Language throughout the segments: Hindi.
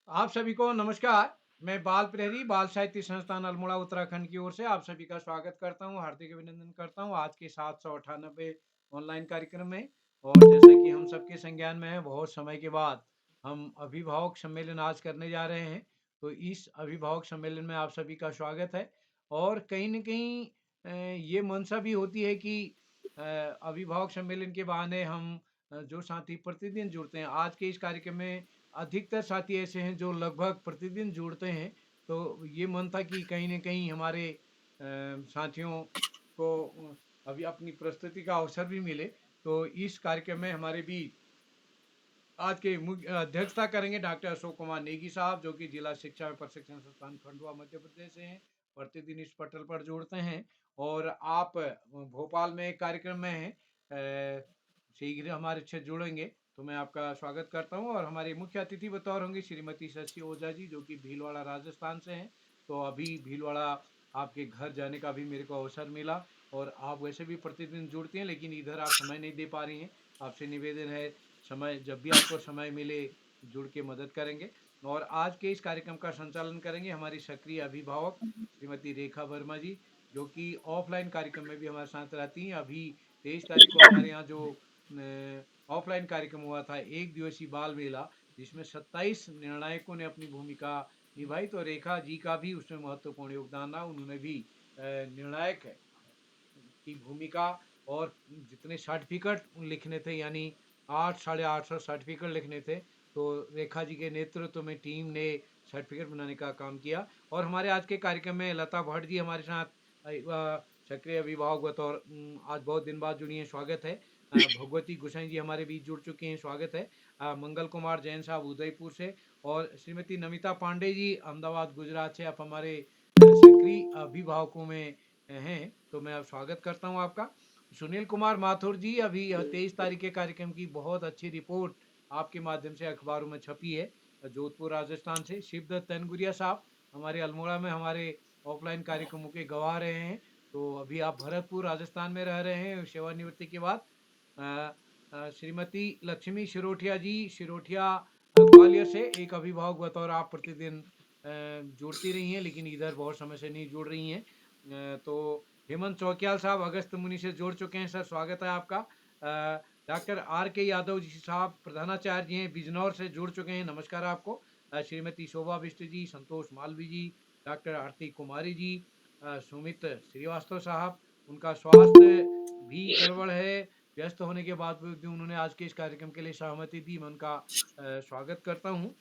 आप सभी को नमस्कार। मैं बाल प्रहरी बाल साहित्य संस्थान अल्मोड़ा उत्तराखंड की ओर से आप सभी का स्वागत करता हूं, हार्दिक अभिनंदन करता हूं आज के 798 ऑनलाइन कार्यक्रम में। और जैसा कि हम सबके संज्ञान में है, बहुत समय के बाद हम अभिभावक सम्मेलन आज करने जा रहे हैं। तो इस अभिभावक सम्मेलन में आप सभी का स्वागत है। और कहीं न कहीं ये मंशा भी होती है कि अभिभावक सम्मेलन के बहाने हम जो साथी प्रतिदिन जुड़ते हैं, आज के इस कार्यक्रम में अधिकतर साथी ऐसे हैं जो लगभग प्रतिदिन जुड़ते हैं। तो ये मन था कि कहीं न कहीं हमारे साथियों को अभी अपनी प्रस्तुति का अवसर भी मिले। तो इस कार्यक्रम में हमारे बीच आज के मुख्य अध्यक्षता करेंगे डॉक्टर अशोक कुमार नेगी साहब, जो कि जिला शिक्षा एवं प्रशिक्षण संस्थान खंडवा मध्य प्रदेश से हैं। प्रतिदिन इस पटल पर जुड़ते हैं। और आप भोपाल में एक कार्यक्रम में हैं, शीघ्र हमारे से जुड़ेंगे। तो मैं आपका स्वागत करता हूं। और हमारे मुख्य अतिथि बतौर होंगी श्रीमती शशि ओझा जी, जो कि भीलवाड़ा राजस्थान से हैं। तो अभी भीलवाड़ा आपके घर जाने का भी मेरे को अवसर मिला। और आप वैसे भी प्रतिदिन जुड़ती हैं, लेकिन इधर आप समय नहीं दे पा रही हैं। आपसे निवेदन है, समय जब भी आपको समय मिले जुड़ के मदद करेंगे। और आज के इस कार्यक्रम का संचालन करेंगे हमारी सक्रिय अभिभावक श्रीमती रेखा वर्मा जी, जो कि ऑफलाइन कार्यक्रम में भी हमारे साथ रहती हैं। अभी 23 तारीख को हमारे यहाँ जो ऑफलाइन कार्यक्रम हुआ था, एक दिवसीय बाल मेला, जिसमें 27 निर्णायकों ने अपनी भूमिका निभाई। तो रेखा जी का भी उसमें महत्वपूर्ण योगदान रहा। उन्होंने भी निर्णायक की भूमिका और जितने सर्टिफिकेट लिखने थे, यानी 800-850 सर्टिफिकेट लिखने थे, तो रेखा जी के नेतृत्व में टीम ने सर्टिफिकेट बनाने का काम किया। और हमारे आज के कार्यक्रम में लता भट्ट जी हमारे साथ सक्रिय अभिभावक बतौर आज बहुत दिन बाद जुड़ी हैं, स्वागत है। भगवती गुसाई जी हमारे बीच जुड़ चुके हैं, स्वागत है। मंगल कुमार जैन साहब उदयपुर से, और श्रीमती नमिता पांडे जी अहमदाबाद गुजरात से आप हमारे सक्रिय अभिभावकों में हैं। तो मैं स्वागत करता हूं आपका। सुनील कुमार माथुर जी, अभी 23 तारीख के कार्यक्रम की बहुत अच्छी रिपोर्ट आपके माध्यम से अखबारों में छपी है, जोधपुर राजस्थान से। शिवदत्त तनगुरिया साहब हमारे अल्मोड़ा में हमारे ऑफलाइन कार्यक्रमों के गवाह रहे हैं। तो अभी आप भरतपुर राजस्थान में रह रहे हैं सेवानिवृत्ति के बाद। श्रीमती लक्ष्मी शिरोठिया जी, शिरोठिया ग्वालियर से, एक अभिभावक बतौर आप प्रतिदिन जुड़ती रही हैं, लेकिन इधर बहुत समय से नहीं जुड़ रही हैं। तो हेमंत चौकियाल साहब अगस्त मुनि से जुड़ चुके हैं, सर स्वागत है आपका। डॉक्टर आर के यादव जी साहब प्रधानाचार्य जी हैं, बिजनौर से जुड़ चुके हैं, नमस्कार आपको। श्रीमती शोभा बिष्ट जी, संतोष मालवी जी, डॉक्टर आरती कुमारी जी, सुमित श्रीवास्तव साहब, उनका स्वास्थ्य भी गड़बड़ है, व्यस्त होने के बाद भी उन्होंने आज के इस कार्यक्रम के लिए सहमति दी, मैं उनका स्वागत करता हूँ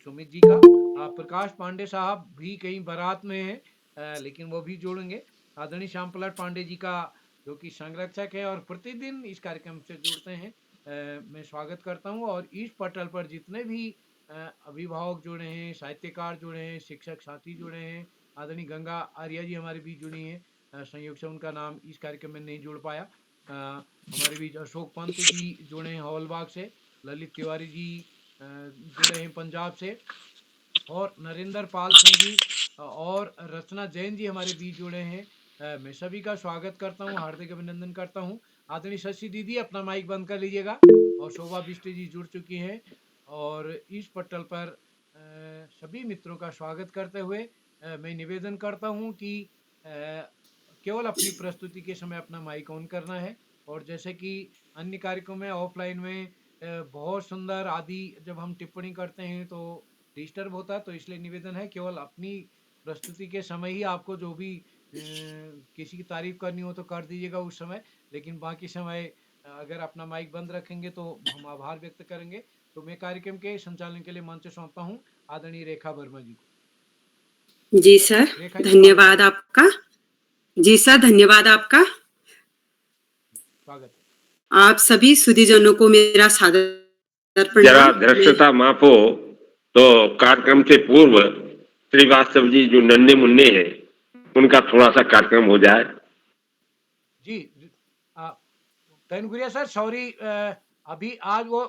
सुमित जी का। प्रकाश पांडे साहब भी कहीं बारात में हैं, लेकिन वो भी जोड़ेंगे। आदरणीय श्यामप्रसाद पांडे जी का, जो कि संरक्षक है और प्रतिदिन इस कार्यक्रम से जुड़ते हैं, मैं स्वागत करता हूं। और इस पटल पर जितने भी अभिभावक जुड़े हैं, साहित्यकार जुड़े हैं, शिक्षक साथी जुड़े हैं, आदरणीय गंगा आर्या जी हमारे बीच जुड़ी हैं, संयोग से उनका नाम इस कार्यक्रम में नहीं जुड़ पाया। हमारे बीच अशोक पंत जी जुड़े हैं हौलबाग से, ललित तिवारी जी जुड़े हैं पंजाब से, और नरेंद्र पाल सिंह जी और रचना जैन जी हमारे बीच जुड़े हैं। मैं सभी का स्वागत करता हूं, हार्दिक अभिनंदन करता हूं। आदरणीय शशि दीदी अपना माइक बंद कर लीजिएगा। और शोभा बिष्ट जी जुड़ चुकी हैं। और इस पटल पर सभी मित्रों का स्वागत करते हुए मैं निवेदन करता हूं कि केवल अपनी प्रस्तुति के समय अपना माइक ऑन करना है। और जैसे कि अन्य कार्यक्रम में ऑफलाइन में बहुत सुंदर आदि जब हम टिप्पणी करते हैं तो डिस्टर्ब होता है, तो इसलिए निवेदन है केवल अपनी प्रस्तुति के समय ही आपको जो भी किसी की तारीफ करनी हो तो कर दीजिएगा उस समय, लेकिन बाकी समय अगर अपना माइक बंद रखेंगे तो हम आभार व्यक्त करेंगे। तो मैं कार्यक्रम के संचालन के लिए मंच सौंपता हूँ आदरणीय रेखा वर्मा जी को। जी सर, रेखा जी स्वागत है धन्यवाद आपका। जी सर, धन्यवाद आपका। स्वागत है। आप सभी सुधीजनों को मेरा सादर जरा प्रणाम। धृष्टता माफ हो तो कार्यक्रम से पूर्व श्रीवास्तव जी जो नन्हे मुन्ने हैं उनका थोड़ा सा कार्यक्रम हो जाए। जी तनगुरिया सर, सॉरी, अभी आज वो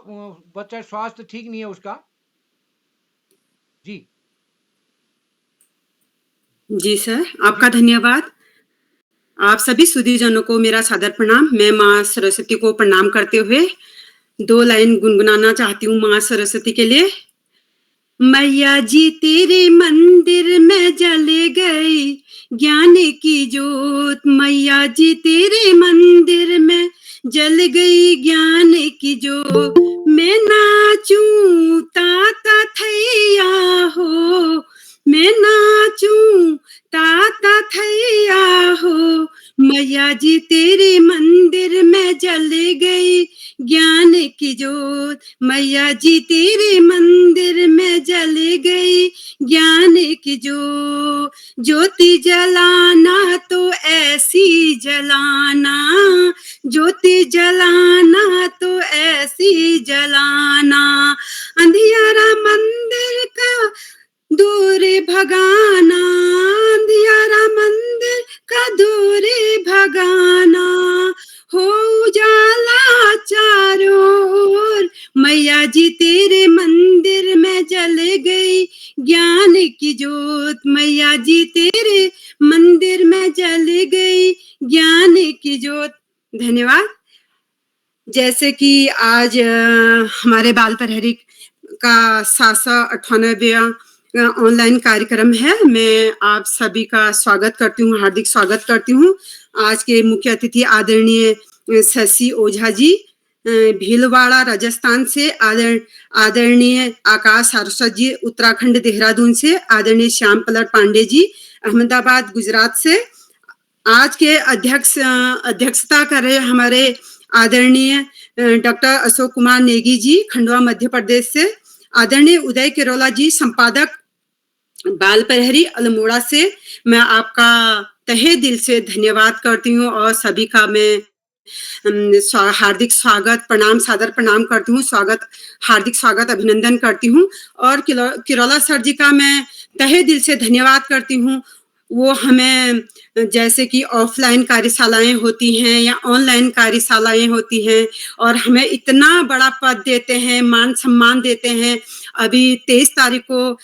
बच्चा स्वास्थ्य ठीक नहीं है उसका। जी जी सर, आपका धन्यवाद। आप सभी सुधीजनों को मेरा सादर प्रणाम। मैं माँ सरस्वती को प्रणाम करते हुए 2 लाइन गुनगुनाना चाहती हूँ माँ सरस्वती के लिए। मैया जी तेरे मंदिर में जल गई ज्ञान की जोत, मैया जी तेरे मंदिर में जल गई ज्ञान की जोत। मैं नाचूं ताता थैया हो, मैं नाचूं ताता थैया हो, मैया जी तेरे मंदिर में जल गई ज्ञान की जोत, मैया जी तेरे मंदिर में जल गई ज्ञान की जोत। ज्योति जलाना तो ऐसी जलाना, ज्योति जलाना तो ऐसी जलाना, अंधियारा मंदिर का दूर भगाना, अंधियारा मंदिर का दूर भगाना, हो उजाला चारों ओर, मैया जी तेरे मंदिर में जल गई ज्ञान की जोत, मैया जी तेरे मंदिर में जल गई ज्ञान की जोत। धन्यवाद। जैसे कि आज हमारे बाल प्रहरी का 798वां ऑनलाइन कार्यक्रम है, मैं आप सभी का स्वागत करती हूँ, हार्दिक स्वागत करती हूँ। आज के मुख्य अतिथि आदरणीय शशि ओझा जी भीलवाड़ा राजस्थान से, आदरणीय आकाश सारस्वत जी उत्तराखंड देहरादून से, आदरणीय श्याम पलट पांडे जी अहमदाबाद गुजरात से। आज के अध्यक्षता कर रहे हमारे आदरणीय डॉक्टर अशोक कुमार नेगी जी खंडवा मध्य प्रदेश से, आदरणीय उदय किरोला जी संपादक बाल प्रहरी अल्मोड़ा से। मैं आपका तहे दिल से धन्यवाद करती हूँ और सभी का मैं हार्दिक स्वागत, प्रणाम, सादर प्रणाम करती हूँ, हार्दिक स्वागत, अभिनंदन करती हूँ। और किरोला सर जी का मैं तहे दिल से धन्यवाद करती हूँ। वो हमें जैसे कि ऑफलाइन कार्यशालाएं होती हैं या ऑनलाइन कार्यशालाएं होती हैं और हमें इतना बड़ा पद देते हैं, मान सम्मान देते हैं। अभी 23 तारीख को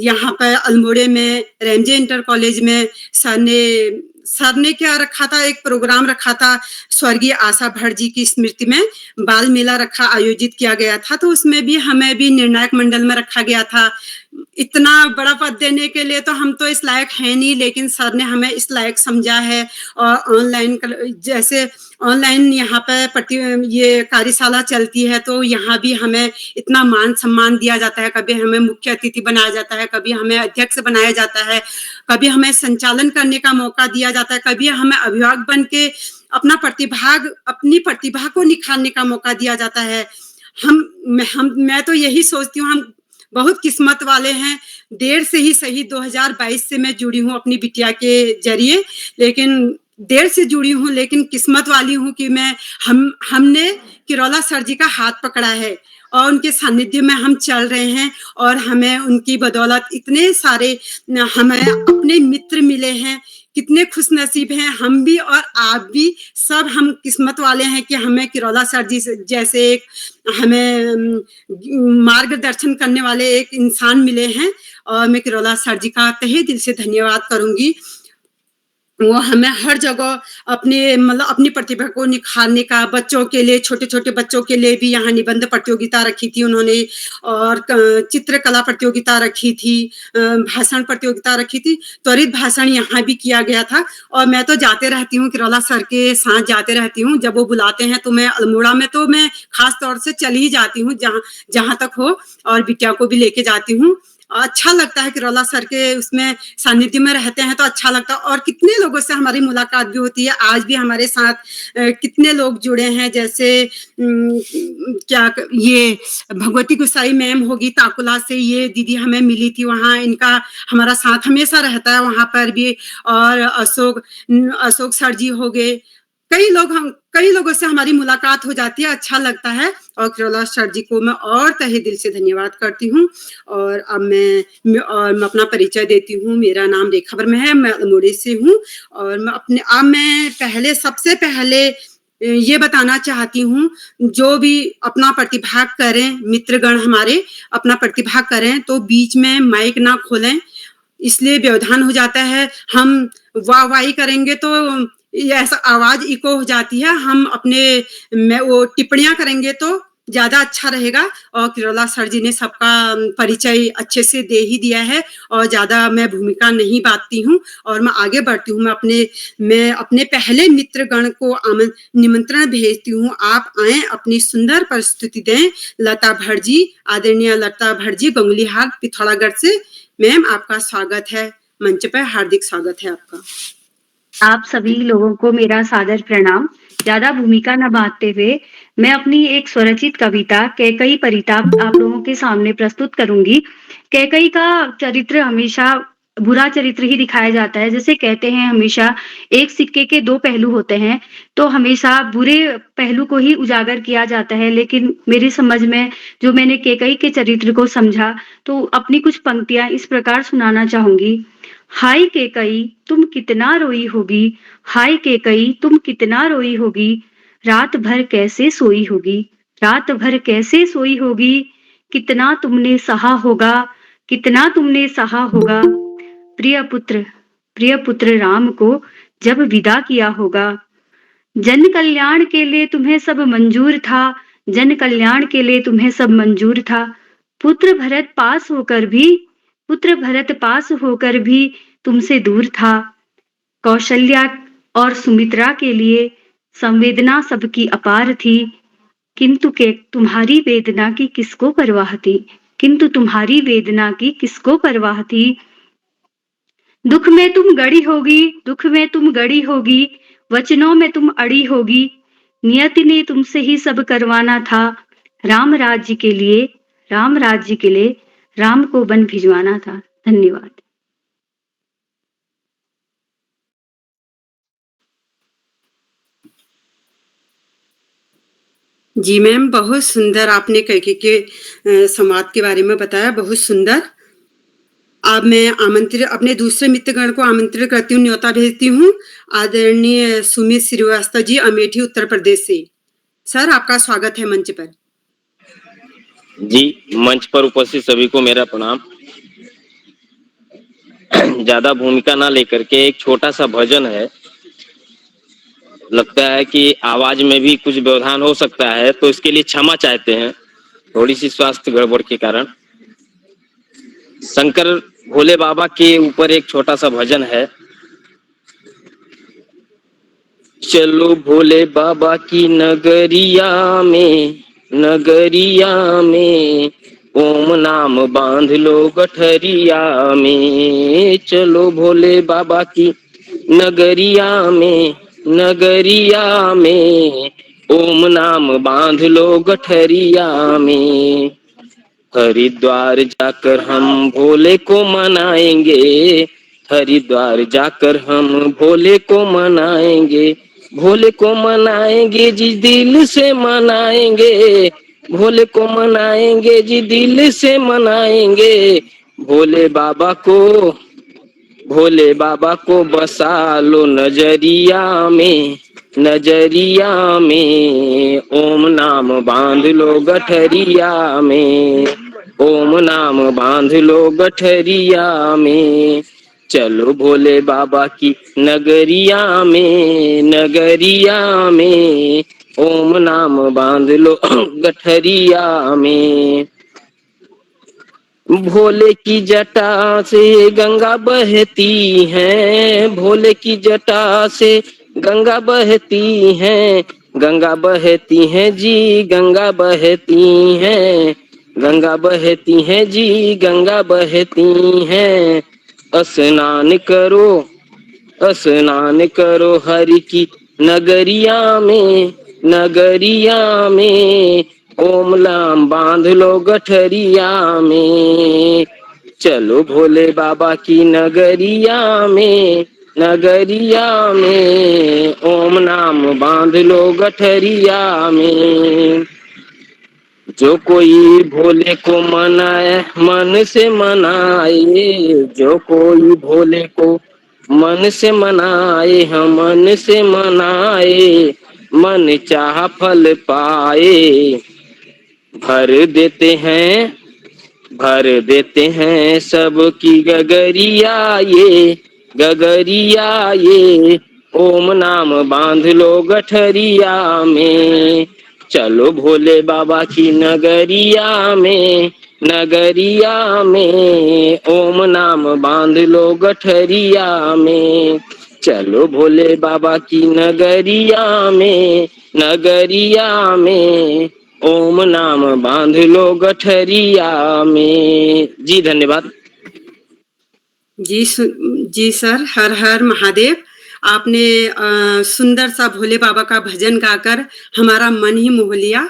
यहाँ पर अल्मोड़े में रेमजे इंटर कॉलेज में सर ने क्या रखा था, एक प्रोग्राम रखा था, स्वर्गीय आशा भट्ट जी की स्मृति में बाल मेला आयोजित किया गया था, तो उसमें भी हमें भी निर्णायक मंडल में रखा गया था। इतना बड़ा पद देने के लिए तो हम तो इस लायक है नहीं, लेकिन सर ने हमें इस लायक समझा है। और जैसे ऑनलाइन यहाँ पर ये कार्यशाला चलती है तो यहाँ भी हमें इतना मान सम्मान दिया जाता है। कभी हमें मुख्य अतिथि बनाया जाता है, कभी हमें अध्यक्ष बनाया जाता है, कभी हमें संचालन करने का मौका दिया जाता है, कभी हमें अभिभावक बन के अपनी प्रतिभा को निखारने का मौका दिया जाता है। मैं तो यही सोचती हूँ, हम बहुत किस्मत वाले हैं। देर से ही सही 2022 से मैं जुड़ी हूँ अपनी बिटिया के जरिए, लेकिन देर से जुड़ी हूँ, लेकिन किस्मत वाली हूँ कि हमने किरोला सर जी का हाथ पकड़ा है और उनके सानिध्य में हम चल रहे हैं और हमें उनकी बदौलत इतने सारे हमें अपने मित्र मिले हैं। कितने खुशनसीब हैं हम भी और आप भी, सब हम किस्मत वाले हैं कि हमें किरोला सर जी जैसे एक हमें मार्गदर्शन करने वाले एक इंसान मिले हैं। और मैं किरोला सर जी का तहे दिल से धन्यवाद करूंगी। वो हमें हर जगह अपनी प्रतिभा को निखारने का, बच्चों के लिए, छोटे छोटे बच्चों के लिए भी यहाँ निबंध प्रतियोगिता रखी थी उन्होंने, और चित्रकला प्रतियोगिता रखी थी, भाषण प्रतियोगिता रखी थी, त्वरित भाषण यहाँ भी किया गया था। और मैं तो जाते रहती हूँ, किरोला सर के साथ जाते रहती हूँ। जब वो बुलाते हैं तो मैं अल्मोड़ा में तो मैं खास तौर से चली ही जाती हूँ जहाँ तक हो, और बिटिया को भी लेके जाती हूँ। अच्छा लगता है किरोला सर के उसमें सानिध्य में रहते हैं तो अच्छा लगता है। और कितने लोगों से हमारी मुलाकात भी होती है। आज भी हमारे साथ कितने लोग जुड़े हैं, जैसे ये भगवती गुसाई मैम होगी ताकुला से, ये दीदी हमें मिली थी वहाँ, इनका हमारा साथ हमेशा रहता है वहाँ पर भी। और अशोक सर जी हो गए, कई लोगों से हमारी मुलाकात हो जाती है, अच्छा लगता है। और किरोला सर जी को मैं और तहे दिल से धन्यवाद करती हूँ। और अब मैं अपना परिचय देती हूँ। मेरा नाम रेखा वर्मा है, मैं अल्मोड़े से हूँ। और मैं सबसे पहले ये बताना चाहती हूँ, जो भी अपना प्रतिभाग करें, मित्रगण हमारे अपना प्रतिभाग करें तो बीच में माइक ना खोलें, इसलिए व्यवधान हो जाता है। हम वाहवाही करेंगे तो ऐसा आवाज इको हो जाती है। हम वो टिप्पणियां करेंगे तो ज्यादा अच्छा रहेगा। और किरोला सर जी ने सबका परिचय अच्छे से दे ही दिया है और ज्यादा मैं भूमिका नहीं बांटती हूँ और मैं आगे बढ़ती हूँ। मैं अपने पहले मित्रगण को निमंत्रण भेजती हूँ, आप आए, अपनी सुंदर प्रस्तुति दें। लता भट्ट जी, आदरणीय लता भट्ट जी, गंगुलीहार पिथौरागढ़ से। मैम, आपका स्वागत है मंच पर, हार्दिक स्वागत है आपका। आप सभी लोगों को मेरा सादर प्रणाम। ज्यादा भूमिका न बांटते हुए मैं अपनी एक स्वरचित कविता कैकई परिताप आप लोगों के सामने प्रस्तुत करूंगी। कैकई का चरित्र हमेशा बुरा चरित्र ही दिखाया जाता है। जैसे कहते हैं हमेशा एक सिक्के के दो पहलू होते हैं, तो हमेशा बुरे पहलू को ही उजागर किया जाता है। लेकिन मेरी समझ में जो मैंने कैकई के चरित्र को समझा, तो अपनी कुछ पंक्तियां इस प्रकार सुनाना चाहूंगी। हाय कैकई तुम कितना रोई होगी, हाय कैकई तुम कितना रोई होगी, रात भर कैसे सोई होगी, रात भर कैसे सोई होगी, कितना तुमने सहा होगा, कितना तुमने सहा होगा। प्रिय पुत्र राम को जब विदा किया होगा। जन कल्याण के लिए तुम्हें सब मंजूर था, जन कल्याण के लिए तुम्हें सब मंजूर था। पुत्र भरत पास होकर भी, पुत्र भरत पास होकर भी तुमसे दूर था। कौशल्या और सुमित्रा के लिए संवेदना सबकी अपार थी, किंतु के तुम्हारी वेदना की किसको परवाह थी, किंतु तुम्हारी वेदना की किसको परवाह थी। दुख में तुम गड़ी होगी, दुख में तुम गड़ी होगी, वचनों में तुम अड़ी होगी, नियति ने तुमसे ही सब करवाना था। राम राज्य के लिए, राम राज्य के लिए राम को वन भिजवाना था। धन्यवाद। जी मैम, बहुत सुंदर आपने कैके के संवाद के बारे में बताया, बहुत सुंदर। अब मैं अपने दूसरे मित्रगण को आमंत्रित करती हूँ, न्योता भेजती हूँ। आदरणीय सुमित श्रीवास्तव जी, अमेठी उत्तर प्रदेश से। सर, आपका स्वागत है मंच पर। जी, मंच पर उपस्थित सभी को मेरा प्रणाम। ज्यादा भूमिका ना लेकर के एक छोटा सा भजन है। लगता है कि आवाज में भी कुछ व्यवधान हो सकता है, तो इसके लिए क्षमा चाहते हैं, थोड़ी सी स्वास्थ्य गड़बड़ के कारण। शंकर भोले बाबा के ऊपर एक छोटा सा भजन है। चलो भोले बाबा की नगरिया में, नगरिया में, ओम नाम बांध लो गठरिया में। चलो भोले बाबा की नगरिया में, नगरिया में, ओम नाम बांध लो गठरिया में। हरिद्वार जाकर हम भोले को मनाएंगे, हरिद्वार जाकर हम भोले को मनाएंगे, भोले को मनाएंगे जी दिल से मनाएंगे, भोले को मनाएंगे जी दिल से मनाएंगे। भोले बाबा को, भोले बाबा को बसा लो नजरिया में, नजरिया में, ओम नाम बांध लो गठरिया में, ओम नाम बांध लो गठरिया में। चलो भोले बाबा की नगरिया में, नगरिया में, ओम नाम बांध लो गठरिया में। भोले की जटा से गंगा बहती है, भोले की जटा से गंगा बहती है, गंगा बहती है जी, गंगा बहती है, गंगा बहती है जी, गंगा बहती है। स्नान करो, स्नान करो हरि की नगरिया में, नगरिया में, ओम नाम बांध लो गठरिया में। चलो भोले बाबा की नगरिया में, नगरिया में, ओम नाम बांध लो गठरिया में। जो कोई भोले को मनाए मन से मनाए, जो कोई भोले को मन से मनाए, हम मन से मनाए, मन चाह फल पाए। भर देते हैं, भर देते हैं सबकी गगरिया ये, गगरिया ये, ओम नाम बांध लो गठरिया में, चलो भोले बाबा की नगरिया में ओम नाम बांध लो गठरिया में। चलो भोले बाबा की नगरिया में ओम नाम बांध लो गठरिया में। जी धन्यवाद। जी सर, हर हर महादेव। आपने सुंदर सा भोले बाबा का भजन गाकर हमारा मन ही मोह लिया।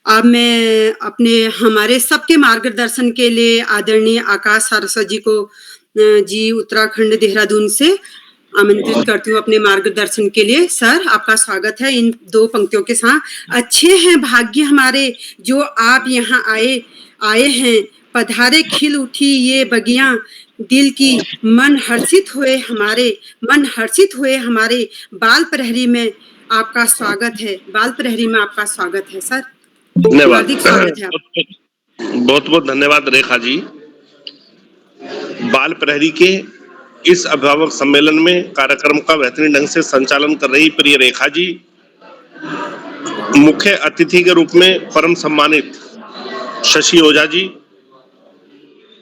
अब मैं अपने हमारे सबके मार्गदर्शन के लिए आदरणीय आकाश सारस्वत जी को जी उत्तराखंड देहरादून से आमंत्रित करती हूँ अपने मार्गदर्शन के लिए। सर, आपका स्वागत है इन 2 पंक्तियों के साथ। अच्छे हैं भाग्य हमारे जो आप यहाँ आए हैं, पधारे खिल उठी ये बगियां दिल की, मन हर्षित हुए हमारे बाल प्रहरी में आपका स्वागत है सर। धन्यवाद। हार्दिक स्वागत है। बहुत बहुत धन्यवाद रेखा जी। बाल प्रहरी के इस अभिभावक सम्मेलन में कार्यक्रम का बेहतरीन ढंग से संचालन कर रही प्रिय रेखा जी, मुख्य अतिथि के रूप में परम सम्मानित शशि ओझा जी,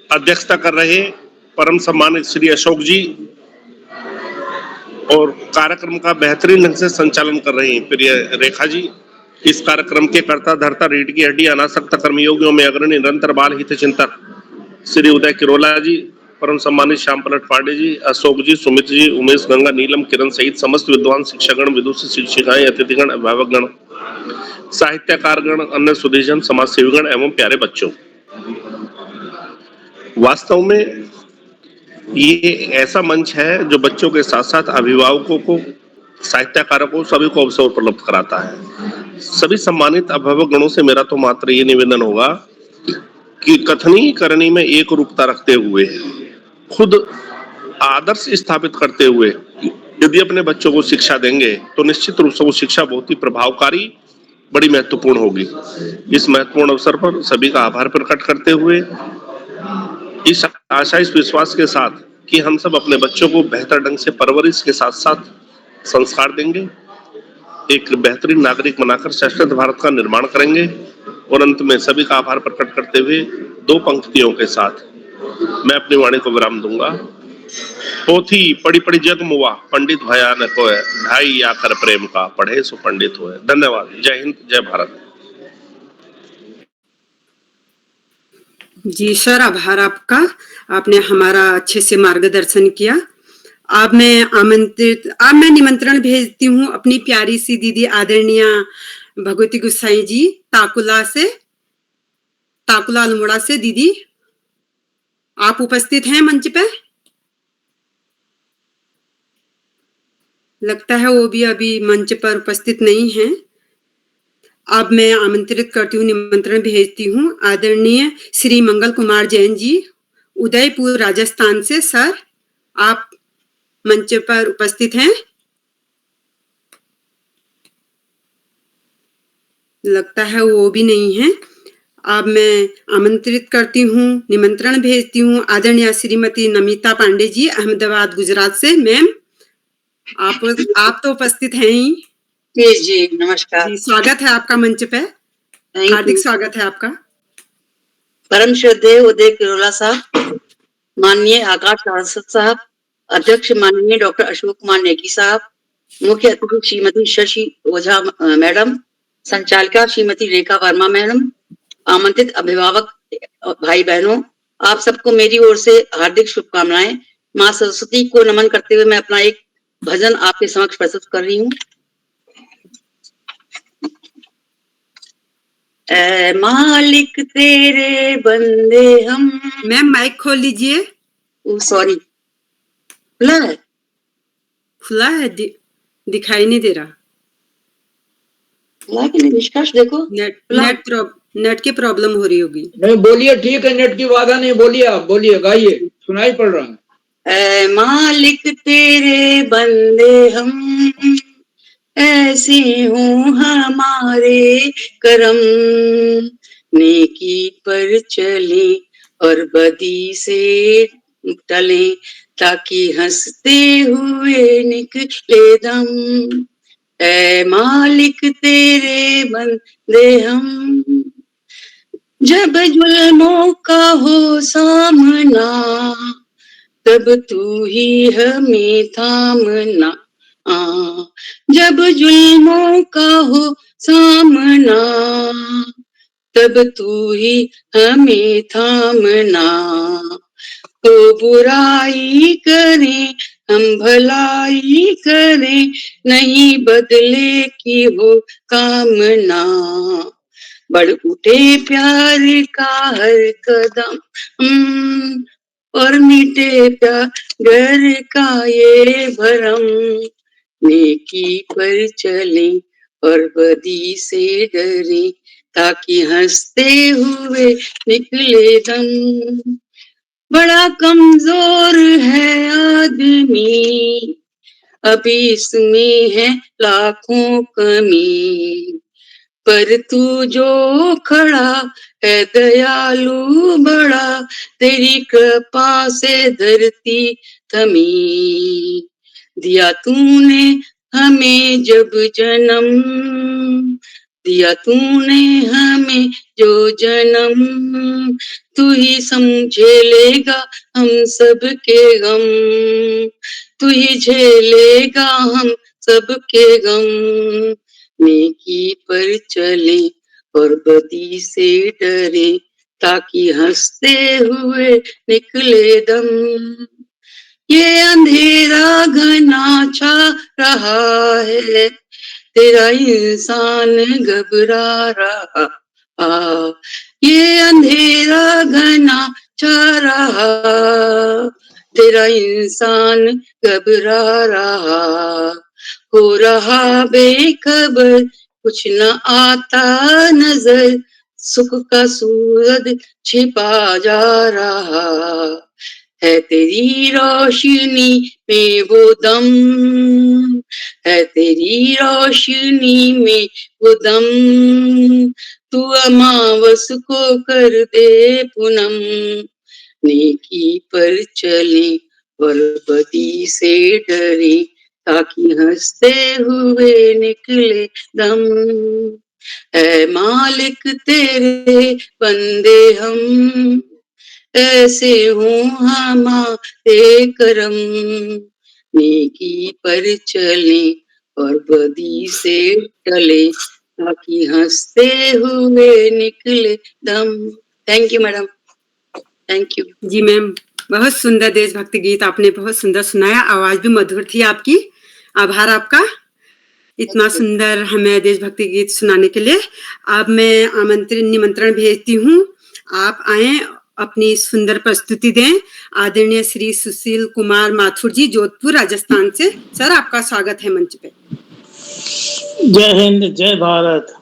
अध्यक्षता कर रहे परम सम्मानित श्री अशोक जी और कार्यक्रम का बेहतरीन ढंग से संचालन कर रही हैं प्रिय रेखा जी। इस कार्यक्रम के कर्ता धर्ता रीढ़ की हड्डी अनासक्त कर्मयोगियों में अग्रणी निरंतर बाल हित चिंतक श्री उदय किरोला जी, परम सम्मानित श्याम पलट पांडे जी, अशोक जी, सुमित जी, उमेश गंगा, नीलम, किरण सहित समस्त विद्वान शिक्षकगण, विदुषी शिक्षिकाएं, अतिथिगण, अभिभावकगण, साहित्यकारगण, अन्य सुधीजन, समाज सेवीगण एवं प्यारे बच्चों, वास्तव में ये ऐसा मंच है जो बच्चों के साथ साथ अभिभावकों को, साहित्यकारों को, सभी को अवसर उपलब्ध कराता है। सभी सम्मानित अभिभावक गणों से मेरा तो मात्र ये निवेदन होगा कि कथनी करनी में एक रूपता रखते हुए, खुद आदर्श स्थापित करते हुए यदि अपने बच्चों को शिक्षा देंगे तो निश्चित रूप से वो शिक्षा बहुत ही प्रभावकारी, बड़ी महत्वपूर्ण होगी। इस महत्वपूर्ण अवसर पर सभी का आभार प्रकट करते हुए, इस आशा, इस विश्वास के साथ कि हम सब अपने बच्चों को बेहतर ढंग से परवरिश के साथ साथ संस्कार देंगे, एक बेहतरीन नागरिक बनाकर शाश्वत भारत का निर्माण करेंगे और अंत में सभी का आभार प्रकट करते हुए 2 पंक्तियों के साथ मैं अपनी वाणी को विराम दूंगा। पोथी पढ़ी पढ़ी जग मुआ, पंडित भया न कोय, ढाई आकर प्रेम का, पढ़े सो पंडित होए। धन्यवाद। जय हिंद, जय भारत। जी सर, आभार आपका। आपने हमारा अच्छे से मार्गदर्शन किया। अब मैं निमंत्रण भेजती हूँ अपनी प्यारी सी दीदी आदरणीय भगवती गुसाई जी ताकुला अल्मोड़ा से। दीदी, आप उपस्थित हैं मंच पे? लगता है वो भी अभी मंच पर उपस्थित नहीं है। अब मैं आमंत्रित करती हूँ, निमंत्रण भेजती हूँ आदरणीय श्री मंगल कुमार जैन जी, उदयपुर राजस्थान से। सर, आप मंच पर उपस्थित हैं? लगता है वो भी नहीं है। अब मैं आमंत्रित करती हूँ, निमंत्रण भेजती हूँ आदरणीय श्रीमती नमिता पांडे जी, अहमदाबाद गुजरात से। मैम, आप तो उपस्थित हैं ही। जी नमस्कार जी, स्वागत है आपका मंच पे। हार्दिक स्वागत है आपका। परम श्रद्धेय उदय किरोला साहब, माननीय आकाश सारस्वत साहब, अध्यक्ष माननीय डॉक्टर अशोक कुमार नेगी साहब, मुख्य अतिथि श्रीमती शशि ओझा मैडम, संचालिका श्रीमती रेखा वर्मा मैडम, आमंत्रित अभिभावक भाई बहनों, आप सबको मेरी ओर से हार्दिक शुभकामनाएं। माँ सरस्वती को नमन करते हुए मैं अपना एक भजन आपके समक्ष प्रस्तुत कर रही हूँ। ऐ मालिक तेरे बंदे हम। मैम, माइक खोल लीजिए। सॉरी, खुला है, दिखाई नहीं दे रहा। निष्कर्ष देखो, नेट की प्रॉब्लम हो रही होगी। नहीं, बोलिए, ठीक है, नेट की बाधा नहीं, बोलिए, आप बोलिए, गाइए, सुनाई पड़ रहा है। ऐ मालिक तेरे बंदे हम, ऐसे हों हमारे करम, नेकी पर चले और बदी से टले, ताकि हंसते हुए निकले दम। ऐ मालिक तेरे बंदे हम, जब जुल्मों का हो सामना, तब तू ही हमें थामना। जब जुल्मों का हो सामना, तब तू ही हमें थामना। तो बुराई करें हम भलाई करें, नहीं बदले की हो कामना। बढ़ उठे प्यार का हर कदम, और मिटे प्यार का ये भरम। नेकी पर चले और बदी से डरे, ताकि हंसते हुए निकले दम। बड़ा कमजोर है आदमी, अभी इसमें है लाखों कमी, पर तू जो खड़ा है दयालु बड़ा, तेरी कृपा से धरती थमी। दिया तूने हमें जब जन्म, दिया तूने हमें जो जन्म, तू ही समझे लेगा हम सबके गम, तू ही झेलेगा हम सबके गम। नेकी पर चले और बदी से डरे, ताकि हंसते हुए निकले दम। ये अंधेरा घना छा रहा है, तेरा इंसान घबरा रहा। ये अंधेरा घना छा रहा, तेरा इंसान घबरा रहा। हो रहा बेखबर, कुछ न आता नजर, सुख का सूरज छिपा जा रहा। है तेरी रोशनी में वो दम, है तेरी रोशनी में वो दम, तू अमावस को कर दे पूनम। नेकी पर चले और बदी से डरे, ताकि हंसते हुए निकले दम। ऐ मालिक तेरे बंदे हम, ऐसे हों हमारे करम। नेकी पर चले और बदी से टले, ताकि हंसते हुए निकले दम। Thank you madam, thank you. जी मैम, बहुत सुंदर देशभक्ति गीत आपने बहुत सुंदर सुनाया, आवाज भी मधुर थी आपकी। आभार आपका इतना सुंदर हमें देशभक्ति गीत सुनाने के लिए। अब मैं निमंत्रण भेजती हूँ, आप आए अपनी सुंदर प्रस्तुति दें। आदरणीय श्री सुशील कुमार माथुर जी, जोधपुर राजस्थान से। सर, आपका स्वागत है मंच पे। जय हिंद, जय भारत।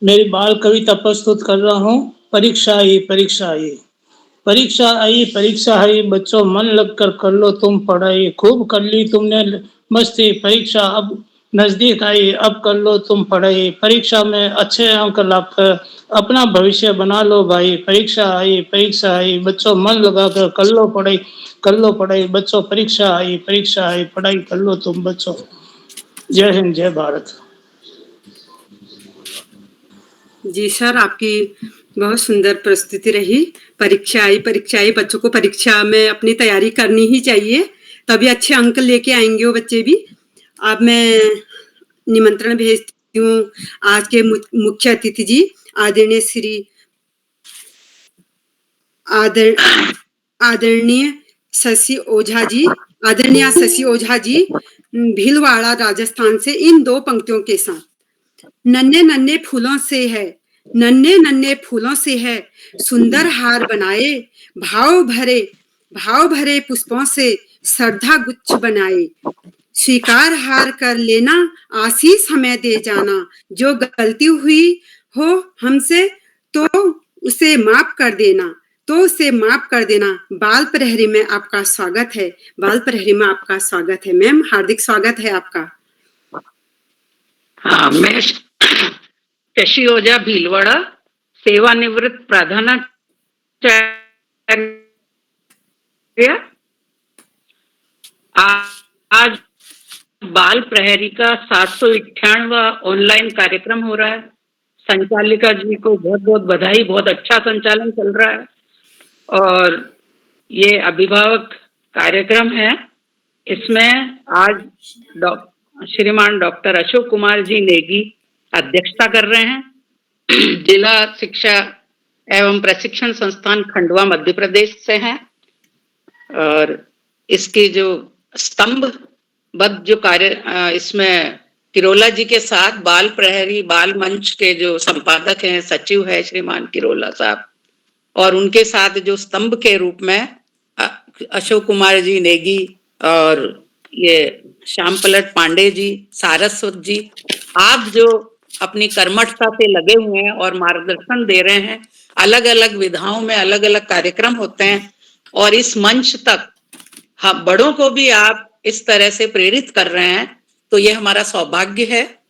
मेरी बाल कविता प्रस्तुत कर रहा हूँ। परीक्षा आई, परीक्षा आई, परीक्षा आई, परीक्षा आई, बच्चों मन लगकर कर लो तुम पढ़ाई, खूब कर ली तुमने मस्ती, परीक्षा अब नजदीक आई, अब कर लो तुम पढ़ाई, परीक्षा में अच्छे अंक लाकर अपना भविष्य बना लो भाई, परीक्षा आई, परीक्षा आई, बच्चों मन लगाकर कर लो पढ़ाई, कर लो पढ़ाई बच्चों, परीक्षा आई, परीक्षा आई, पढ़ाई कर लो तुम बच्चों। जय हिंद, जय भारत। जी सर, आपकी बहुत सुंदर प्रस्तुति रही। परीक्षा आई, बच्चों को परीक्षा में अपनी तैयारी करनी ही चाहिए, तभी अच्छे अंक लेके आएंगे वो बच्चे भी। अब मैं निमंत्रण भेजती हूँ आज के मुख्य अतिथि जी, आदरणीय श्री आदरणीय शशि ओझा जी, आदरणीय शशि ओझा जी, भीलवाड़ा राजस्थान से, इन दो पंक्तियों के साथ। नन्हे नन्हे फूलों से है, नन्हे नन्हे फूलों से है सुंदर हार बनाए, भाव भरे पुष्पों से श्रद्धा गुच्छ बनाए, स्वीकार हार कर लेना, आशीष हमें दे जाना, जो गलती हुई हो हमसे तो उसे माफ कर देना, बाल प्रहरी में आपका स्वागत है, बाल प्रहरी में आपका स्वागत है। मैम, हार्दिक स्वागत है आपका। हाँ, मैं शशि ओझा, भीलवाड़ा, सेवानिवृत्त प्रधानाचार्य। आज बाल प्रहरी का 798वां ऑनलाइन कार्यक्रम हो रहा है। संचालिका जी को बहुत बहुत बधाई, बहुत अच्छा संचालन चल रहा है। और ये अभिभावक कार्यक्रम है, इसमें आज श्रीमान डॉक्टर अशोक कुमार जी नेगी अध्यक्षता कर रहे हैं। जिला शिक्षा एवं प्रशिक्षण संस्थान खंडवा मध्य प्रदेश से हैं। और इसके जो स्तंभबद्ध जो कार्य इसमें किरोला जी के साथ बाल प्रहरी बाल मंच के जो संपादक हैं, सचिव है श्रीमान किरोला साहब, और उनके साथ जो स्तंभ के रूप में अशोक कुमार जी नेगी और ये श्याम पलट पांडे जी, सारस्वत जी, आप जो अपनी कर्मठता से लगे हुए हैं और मार्गदर्शन दे रहे हैं। अलग अलग विधाओं में अलग अलग कार्यक्रम होते हैं और इस मंच तक हम बड़ों को भी आप इस तरह से प्रेरित कर रहे हैं, तो ये हमारा सौभाग्य है।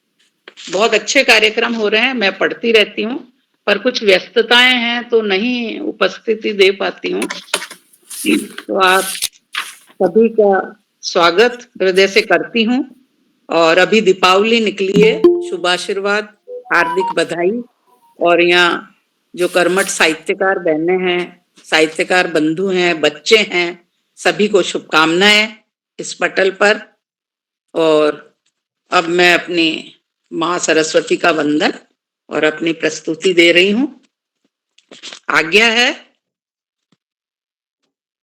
बहुत अच्छे कार्यक्रम हो रहे हैं। मैं पढ़ती रहती हूँ, पर कुछ व्यस्तताएं हैं तो नहीं उपस्थिति दे पाती हूँ। तो आप सभी का स्वागत हृदय से करती हूँ। और अभी दीपावली निकली है, शुभ आशीर्वाद, हार्दिक बधाई। और यहाँ जो कर्मठ साहित्यकार बहनें हैं, साहित्यकार बंधु हैं, बच्चे हैं, सभी को शुभकामनाएं इस पटल पर। और अब मैं अपनी माँ सरस्वती का वंदन और अपनी प्रस्तुति दे रही हूँ। आज्ञा है,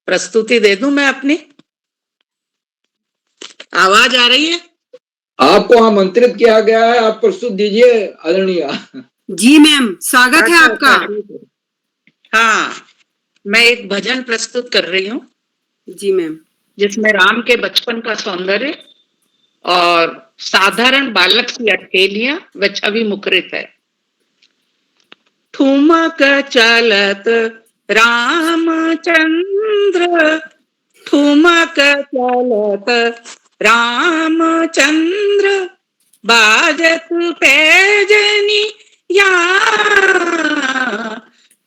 प्रस्तुति दे दूं मैं अपनी? आवाज आ रही है? आपको आमंत्रित किया गया है, आप प्रस्तुत दीजिए आदरणीय। जी मैम, स्वागत है आपका। हाँ, मैं एक भजन प्रस्तुत कर रही हूँ। जी मैम। जिसमें राम के बचपन का सौंदर्य और साधारण बालक की अटकेलियां व छवि मुखरित है। ठुमक चलत रामचंद्र, ठुमक चलत रामचंद्र, बाजत पैजनी या,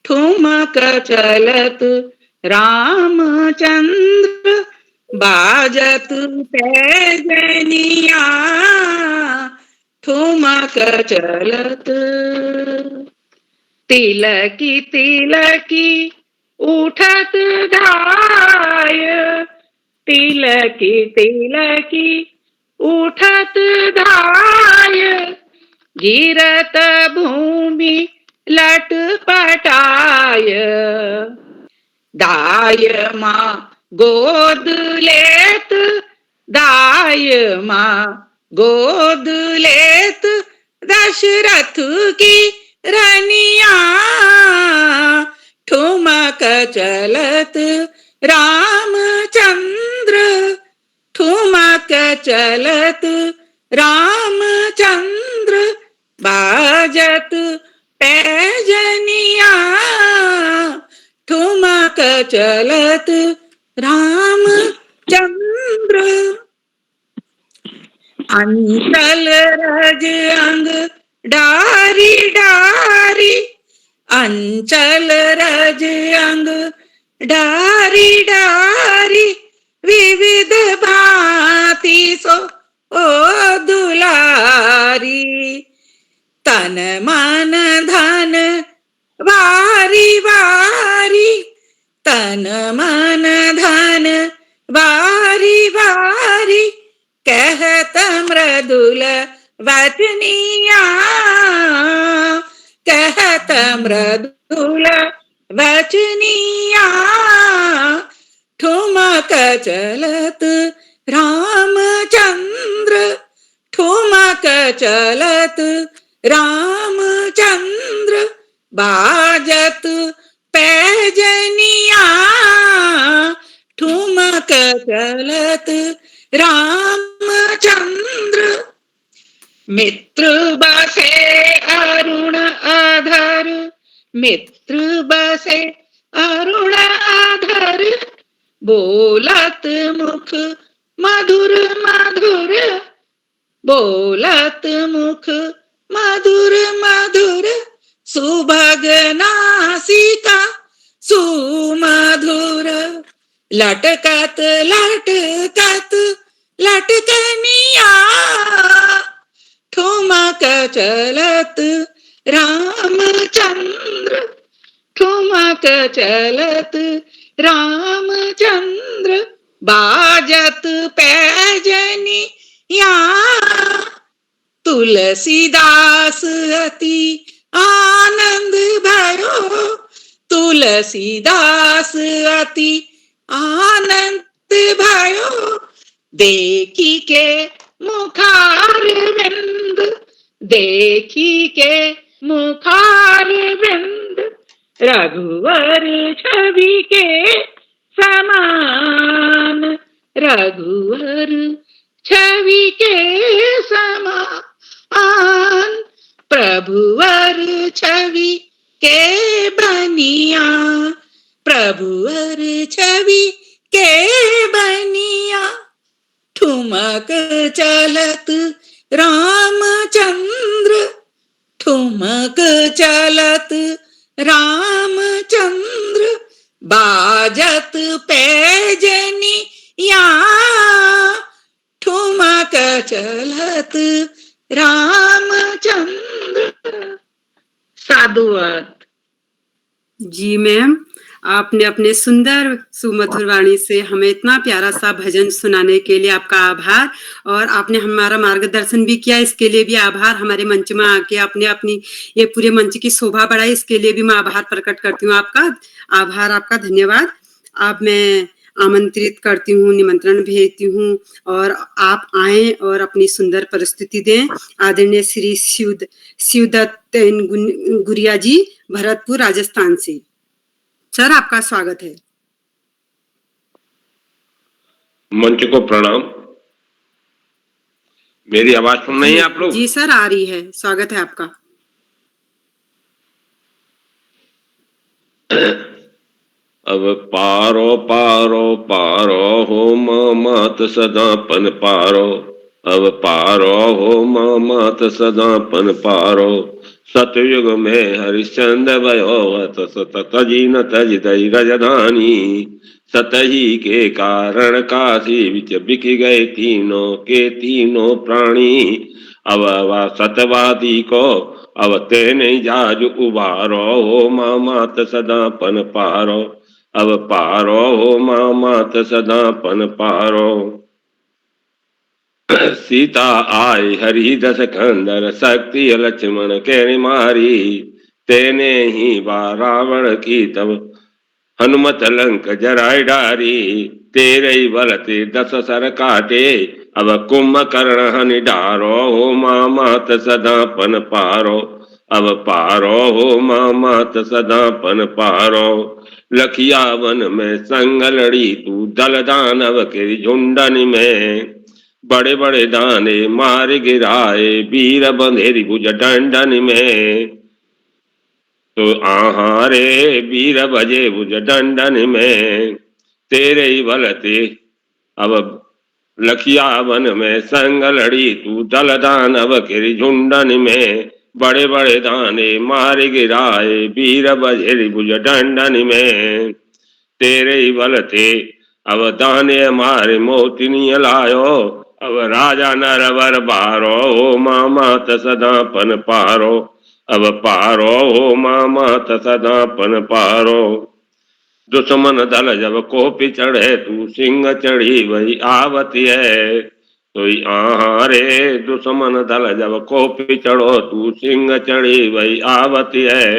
ठुमक चलत रामचंद्र, बाजत पैजनिया, ठुमक चलत। तिलकी तिलकी उठत धाय, तिलकी तिलकी उठत धाय, गिरत भूमि लटपटाय, दाय माँ गोद लेत, दाय माँ गोद लेत, दशरथ की रनिया, ठुमक चलत रामचंद्र, ठुमक चलत रामचंद्र, बाजत पैजनिया, ठुमक चलत रामचंद्र। अंचल रज अंग डारी डारी, अंचल रज अंग डारी डारी, विविध भांति सो ओ दुलारी, तन मन धन वारी वारी, तन मन धन वारी वारी, कहत मृदुल वचनिया, कहत मृदुल वचनिया, ठुमक चलत रामचंद्र, ठुमक चलत रामचंद्र, बाजत पैजनिया, ठुमक चलत रामचंद्र। मित्र बसे अरुण अधर, मित्र बसे अरुण अधर, बोलत मुख मधुर मधुर, बोलत मुख मधुर मधुर, सुभग नासिका सुमधुर, लटकत लटकत लटकनिया ठुमक चलत रामचंद्र ठुमक चलत रामचंद्र बाजत पैजनिया तुलसीदास अति आनंद भयो तुलसीदास अति आनंद भयो देखी के मुखार बिंद देखी के मुखार बिंद रघुवर छवि के समान रघुवर छवि के समान प्रभुवर छवि के बनिया प्रभुवर छवि के बनिया ठुमक चलत रामचंद्र ठुमक चलत रामचंद्र बाजत पैजनिया ठुमक चलत रामचंद्र। साधुवाद। जी मैम, आपने अपने सुंदर सुमधुर वाणी से हमें इतना प्यारा सा भजन सुनाने के लिए आपका आभार। और आपने हमारा मार्गदर्शन भी किया, इसके लिए भी आभार। हमारे मंच में आके आपने अपनी ये पूरे मंच की शोभा बढ़ाई, इसके लिए भी मैं आभार प्रकट करती हूँ। आपका आभार, आपका धन्यवाद। आप मैं आमंत्रित करती हूँ, निमंत्रण भेजती हूँ और आप आए और अपनी सुंदर प्रस्तुति दें। आदरणीय श्री शिवदत्त गुरिया जी, भरतपुर, राजस्थान से। सर, आपका स्वागत है। मंच को प्रणाम। मेरी आवाज सुन रही हैं आप लोग? जी सर, आ रही है। स्वागत है आपका। अब पारो पारो पारो हो मात सदापन पारो अब पारो हो मात सदापन पारो सतयुग में हरिश्चंद्र भयो तजी न तज दई रजधानी सतही के कारण काशी विच बिक गए तीनों के तीनों प्राणी अब सतवादी को अब तेने जाज उबारो हो मात सदापन पारो अब पारो हो मात सदापन पारो सीता आई हरि दस खंडर शक्ति लक्ष्मण के मारी तेने ही रावण की तब हनुमत लंक जराय डारी तेरे ही बलते 10 सर काटे अब कुंभकर्ण हनि डारो हो मात सदापन पारो अब पारो हो मात सदापन पारो लखिया वन में संग लड़ी तू दल दानव के झुंडन में बड़े बड़े दाने मार गिराए वीर बंधेरी भुज डंडन में तो आहारे वीर बजे भुज डंडन में तेरे ही बलते अब लखिया वन में संग लड़ी तू दल दानव के झुंडन में बड़े बड़े दाने मार गिराए वीर बजेरी भुज डंडन में तेरे ही बलते अब दाने मारे मोतिनी लायो अब राजा नरवर बारो हो मात सदापन पारो अब पारो हो मात सदापन पारो दुश्मन दल जब कोपी चढ़े तू सिंह चढ़ी वही आवती है तो आहारे दुश्मन दल जब कोपी चढ़ो तू सिंह चढ़ी वही आवती है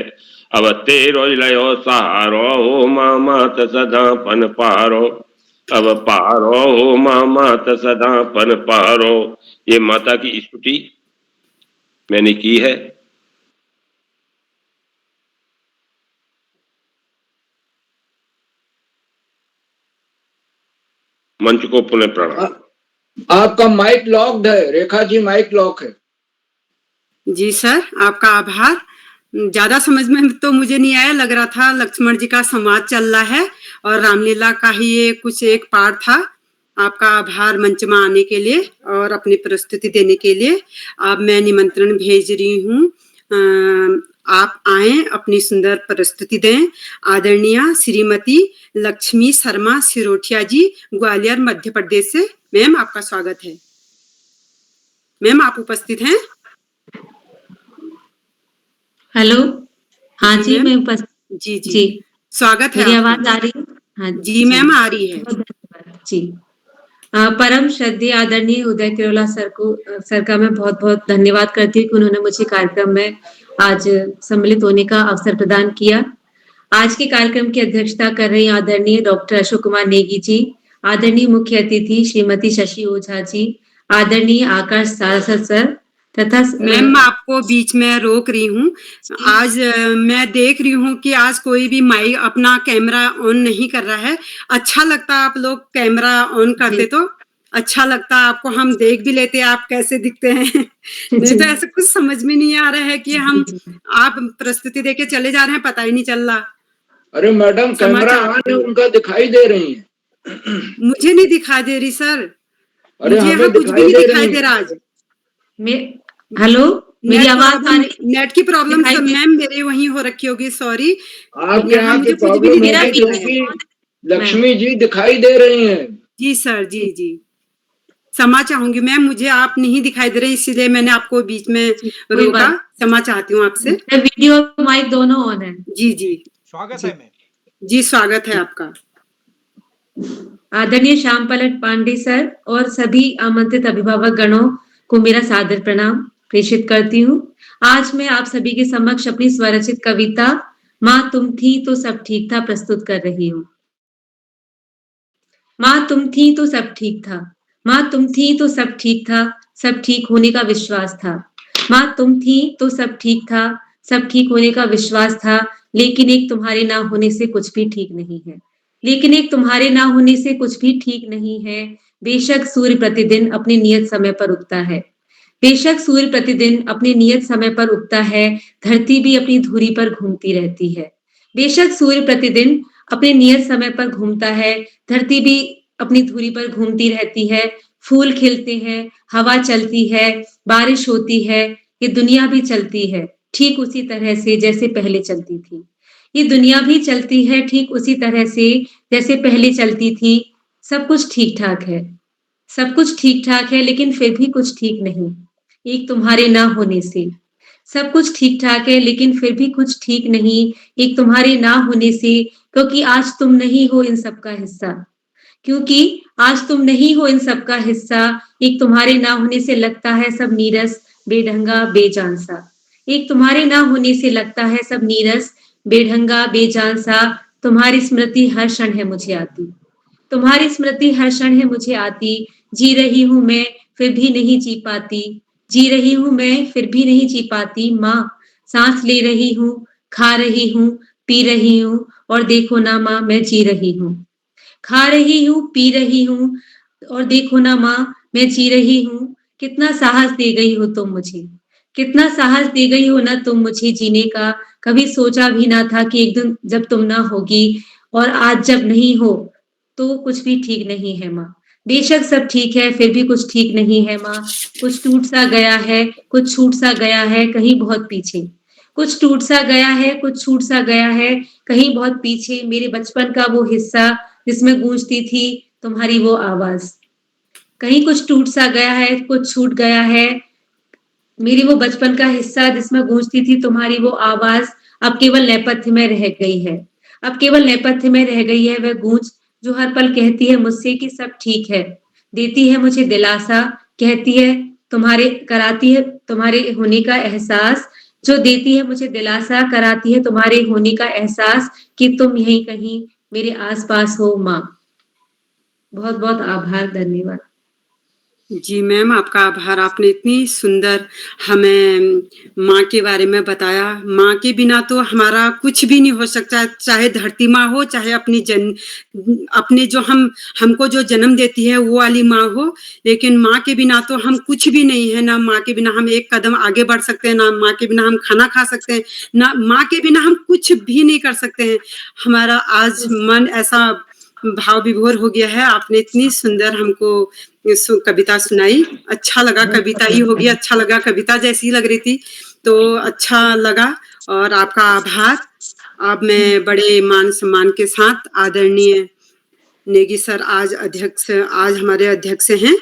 अब तेरो लयो सहारो हो मात सदापन पारो अब पारो हो मात सदापन पारो। ये माता की स्तुति मैंने की है। मंच को पुनः प्रणाम। आपका माइक लॉक्ड है, रेखा जी, माइक लॉक है। जी सर, आपका आभार। ज्यादा समझ में तो मुझे नहीं आया, लग रहा था लक्ष्मण जी का संवाद चल रहा है और रामलीला का ही ये कुछ एक पार्ट था। आपका आभार मंच में आने के लिए और अपनी प्रस्तुति देने के लिए। अब मैं निमंत्रण भेज रही हूँ आप आए अपनी सुंदर प्रस्तुति दें। आदरणीय श्रीमती लक्ष्मी शर्मा सिरोठिया जी, ग्वालियर मध्य प्रदेश से। मैम, आपका स्वागत है। मैम, आप उपस्थित हैं? हेलो, हाँ जी, मैम। मैं उपस्थित। जी जी, जी, स्वागत है मेरी आपका। आवाज आ रही है? हाँ जी मैम, आ रही है। बहुत धन्यवाद जी। परम श्रद्धेय आदरणीय उदय किरोला सर का मैं बहुत बहुत धन्यवाद करती हूँ कि उन्होंने मुझे कार्यक्रम में आज सम्मिलित होने का अवसर प्रदान किया। आज के कार्यक्रम की अध्यक्षता कर रही आदरणीय डॉक्टर अशोक कुमार नेगी जी, आदरणीय मुख्य अतिथि श्रीमती शशि ओझा जी, आदरणीय आकाश सारस्वत सर तथा मैम, मैं आपको बीच में रोक रही हूँ। आज मैं देख रही हूँ कि आज कोई भी माइक अपना कैमरा ऑन नहीं कर रहा है। अच्छा लगता आप लोग कैमरा ऑन करते तो अच्छा लगता, आपको हम देख भी लेते आप कैसे दिखते हैं। नहीं तो ऐसा कुछ समझ में नहीं आ रहा है कि हम आप प्रस्तुति देके चले जा रहे हैं, पता ही नहीं चल रहा। अरे मैडम, कैमरा ऑन है, उनका दिखाई दे रही है। मुझे नहीं दिखाई दे रही सर। अरे मुझे हमें कुछ भी नहीं दिखाई दे रहा आज। हेलो, मेरी आवाज आ रही? नेट की प्रॉब्लम सब मैम मेरे वहीं हो रखी होगी, सॉरी। आपके यहाँ की प्रॉब्लम है क्योंकि लक्ष्मी जी दिखाई दे रही हैं। जी सर, जी जी, क्षमा चाहूंगी मैम, मुझे आप नहीं दिखाई दे रहे, इसीलिए मैंने आपको बीच में रोका। क्षमा चाहती हूँ आपसे। वीडियो और माइक दोनों ऑन है। जी जी, स्वागत है मैम। जी स्वागत है आपका। आदरणीय श्याम पलट पांडे सर और सभी आमंत्रित अभिभावक गणों को मेरा सादर प्रणाम प्रेषित करती हूँ। आज मैं आप सभी के समक्ष अपनी स्वरचित कविता माँ तुम थी तो सब ठीक था प्रस्तुत कर रही हूँ। माँ तुम थी तो सब ठीक था, माँ तुम थी तो सब ठीक था, सब ठीक होने का विश्वास था। माँ तुम थी तो सब ठीक था, सब ठीक होने का विश्वास था, लेकिन एक तुम्हारे ना होने से कुछ भी ठीक नहीं है। लेकिन एक तुम्हारे ना होने से कुछ भी ठीक नहीं है। बेशक सूर्य प्रतिदिन अपने नियत समय पर उगता है, बेशक सूर्य प्रतिदिन अपने नियत समय पर उगता है, धरती भी अपनी धुरी पर घूमती रहती है। बेशक सूर्य प्रतिदिन अपने नियत समय पर घूमता है, धरती भी अपनी धुरी पर घूमती रहती है, फूल खिलते हैं, हवा चलती है, बारिश होती है, ये दुनिया भी चलती है ठीक उसी तरह से जैसे पहले चलती थी। ये दुनिया भी चलती है ठीक उसी तरह से जैसे पहले चलती थी। सब कुछ ठीक ठाक है, सब कुछ ठीक ठाक है, लेकिन फिर भी कुछ ठीक नहीं, एक तुम्हारे ना होने से। सब कुछ ठीक ठाक है, लेकिन फिर भी कुछ ठीक नहीं, एक तुम्हारे ना होने से। क्योंकि आज तुम नहीं हो इन सब का हिस्सा, क्योंकि आज तुम नहीं हो इन सब का हिस्सा, एक तुम्हारे ना होने से लगता है सब नीरस बेढंगा बेजान सा। एक तुम्हारे ना होने से लगता है सब नीरस बेढंगा बेजान सा। तुम्हारी स्मृति हर क्षण है मुझे आती, तुम्हारी स्मृति हर क्षण है मुझे आती। जी रही हूं मैं फिर भी नहीं जी पाती, जी रही हूं मैं फिर भी नहीं जी पाती। माँ सांस ले रही हूँ, खा रही हूँ, पी रही हूँ, और देखो ना माँ मैं जी रही हूँ। खा रही हूँ, पी रही हूँ, और देखो ना माँ मैं जी रही हूँ। कितना साहस दे गई हो तुम मुझे, कितना साहस दे गई हो ना तुम मुझे जीने का। कभी सोचा भी ना था कि एक दिन जब तुम ना होगी, और आज जब नहीं हो तो कुछ भी ठीक नहीं है माँ। बेशक सब ठीक है, फिर भी कुछ ठीक नहीं है माँ। कुछ टूट सा गया है, कुछ छूट सा गया है कहीं बहुत पीछे। कुछ टूट सा गया है, कुछ छूट सा गया है कहीं बहुत पीछे। मेरे बचपन का वो हिस्सा जिसमें गूंजती थी तुम्हारी वो आवाज। कहीं कुछ टूट सा गया है, कुछ छूट गया है, मेरी वो बचपन का हिस्सा जिसमें गूंजती थी तुम्हारी वो आवाज, अब केवल नेपथ्य में रह गई है। अब केवल नेपथ्य में रह गई है वह गूंज जो हर पल कहती है मुझसे कि सब ठीक है, देती है मुझे दिलासा, कहती है तुम्हारे, कराती है तुम्हारे होने का एहसास, जो देती है मुझे दिलासा, कराती है तुम्हारे होने का एहसास कि तुम यहीं कहीं मेरे आसपास हो माँ। बहुत बहुत आभार, धन्यवाद। जी मैम, आपका आभार। आपने इतनी सुंदर हमें माँ के बारे में बताया। माँ के बिना तो हमारा कुछ भी नहीं हो सकता, चाहे धरती माँ हो, चाहे अपने जो हमको जो जन्म देती है वो वाली माँ हो, लेकिन माँ के बिना तो हम कुछ भी नहीं है। ना माँ के बिना हम एक कदम आगे बढ़ सकते हैं, ना माँ के बिना हम खाना खा सकते हैं, ना माँ के बिना हम कुछ भी नहीं कर सकते हैं। हमारा आज मन ऐसा भाव विभोर हो गया है। आपने इतनी सुंदर हमको कविता सुनाई, अच्छा लगा। कविता ही होगी, अच्छा लगा, कविता जैसी लग रही थी। तो अच्छा लगा और आपका आभार। अब मैं बड़े मान सम्मान के साथ आदरणीय नेगी सर आज हमारे अध्यक्ष हैं।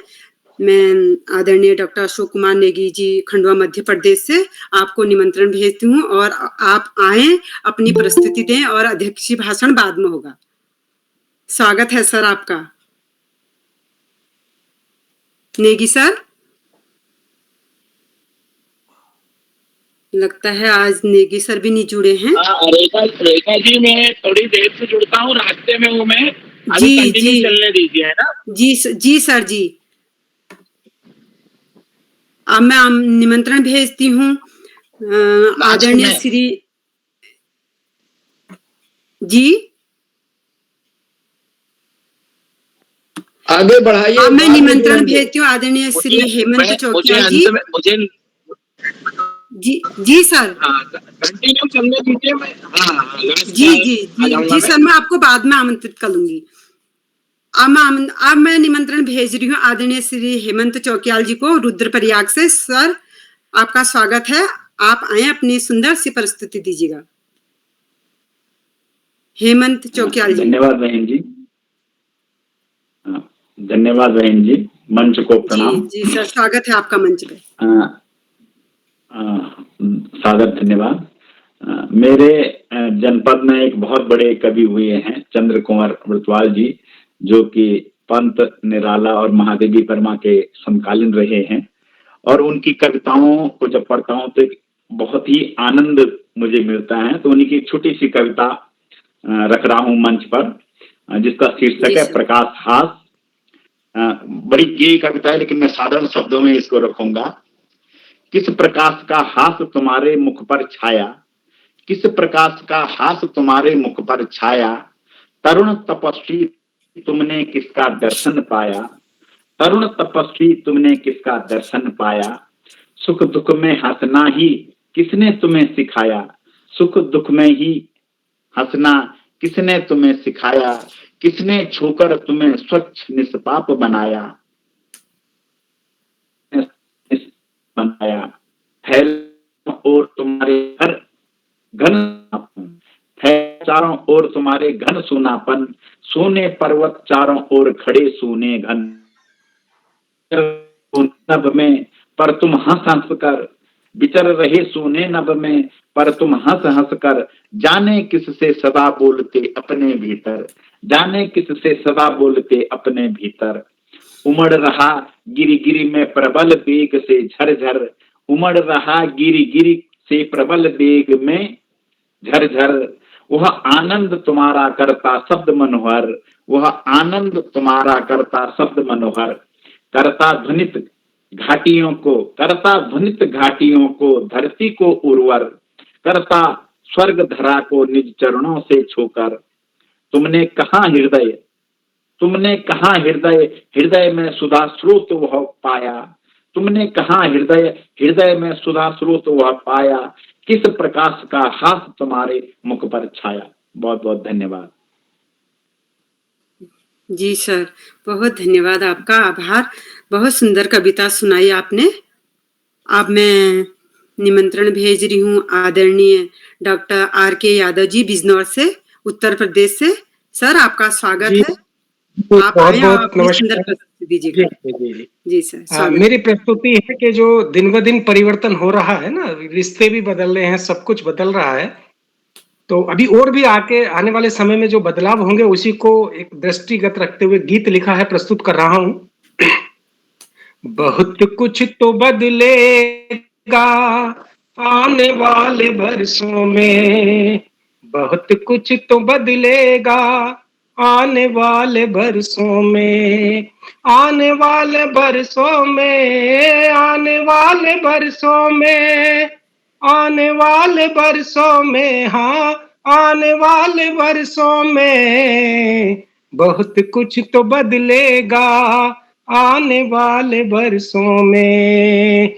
मैं आदरणीय डॉक्टर अशोक कुमार नेगी जी खंडवा मध्य प्रदेश से आपको निमंत्रण भेजती हूँ और आप आए, अपनी प्रस्तुति दें और अध्यक्षीय भाषण बाद में होगा। स्वागत है सर आपका। नेगी सर, लगता है आज नेगी सर भी नहीं जुड़े हैं। रेखा जी, मैं थोड़ी देर से जुड़ता हूँ, रास्ते में हूँ मैं। जी कंटिन्यू चलने दीजिए, है ना? जी सर जी। अब मैं निमंत्रण भेजती हूँ आदरणीय श्री जी। आगे बढ़ाइए। अब मैं निमंत्रण भेजती हूँ आदरणीय श्री हेमंत चौकिया जी। जी सर। कंटिन्यू चलने दीजिए। मैं जी सर, मैं आपको बाद में आमंत्रित करूंगी। अब मैं निमंत्रण भेज रही हूँ आदरणीय श्री हेमंत चौकियाल जी को रुद्रप्रयाग से। सर आपका स्वागत है, आप आए, अपनी सुंदर सी प्रस्तुति दीजिएगा। हेमंत चौकियाल जी। धन्यवाद बहन जी, धन्यवाद बहन जी। मंच को प्रणाम। जी सर, स्वागत है आपका मंच पे। सादर धन्यवाद। मेरे जनपद में एक बहुत बड़े कवि हुए हैं चंद्र कुंवर व्रतवाल जी, जो कि पंत निराला और महादेवी वर्मा के समकालीन रहे हैं, और उनकी कविताओं को जब पढ़ता हूँ तो बहुत ही आनंद मुझे मिलता है। तो उन्हीं की एक छोटी सी कविता रख रहा हूँ मंच पर, जिसका शीर्षक है प्रकाश हास। बड़ी गेय कविता है, लेकिन मैं साधारण शब्दों में इसको रखूंगा। किस प्रकाश का हास तुम्हारे मुख पर छाया, किस प्रकाश का हास तुम्हारे मुख पर छाया, तरुण तपस्वी तुमने किसका दर्शन पाया, तरुण तपस्वी तुमने किसका दर्शन पाया, सुख दुख में हंसना ही किसने तुम्हें सिखाया, सुख दुख में ही हंसना किसने तुम्हें सिखाया, किसने छूकर तुम्हें स्वच्छ निष्पाप बनाया, फैल और तुम्हारे घर घन चारों ओर तुम्हारे घन सुनापन, सोने पर्वत चारों ओर खड़े सोने घन, नभ में पर तुम हंस हंस कर विचर रहे सोने नभ में, पर तुम हंस हंस कर जाने किससे सदा बोलते अपने भीतर, जाने किससे सदा बोलते अपने भीतर। उमड़ रहा गिरी गिरी में प्रबल वेग से झरझर, उमड़ रहा गिरी गिरी से प्रबल वेग में झरझर, वह आनंद तुम्हारा करता शब्द मनोहर, वह आनंद तुम्हारा करता शब्द मनोहर, करता ध्वनित घाटियों को, करता ध्वनित घाटियों को, धरती को उर्वर, करता स्वर्ग धरा को निज चरणों से छूकर। तुमने कहा हृदय, तुमने कहा हृदय, हृदय में सुधा स्रोत वह पाया, तुमने कहा हृदय, हृदय में सुधा स्रोत वह पाया, किस प्रकाश का हास तुम्हारे मुख पर छाया। बहुत बहुत धन्यवाद। जी सर, बहुत धन्यवाद, आपका आभार। बहुत सुंदर कविता सुनाई आपने। अब मैं निमंत्रण भेज रही हूँ आदरणीय डॉक्टर R.K. यादव जी बिजनौर से, उत्तर प्रदेश से। सर आपका स्वागत है, आप आए और अपनी सुंदर प्रस्तुति दीजिएगा। जी सर, मेरी प्रस्तुति है कि जो दिन ब दिन परिवर्तन हो रहा है ना, रिश्ते भी बदल रहे हैं, सब कुछ बदल रहा है, तो अभी और भी आने वाले समय में जो बदलाव होंगे उसी को एक दृष्टिगत रखते हुए गीत लिखा है, प्रस्तुत कर रहा हूं। बहुत कुछ तो बदलेगा आने वाले वर्षों में, बहुत कुछ तो बदलेगा आने वाले वर्षों में, आने वाले वर्षों में, आने वाले वर्षों में, आने वाले वर्षों में, हाँ आने वाले वर्षों में बहुत कुछ तो बदलेगा आने वाले वर्षों में।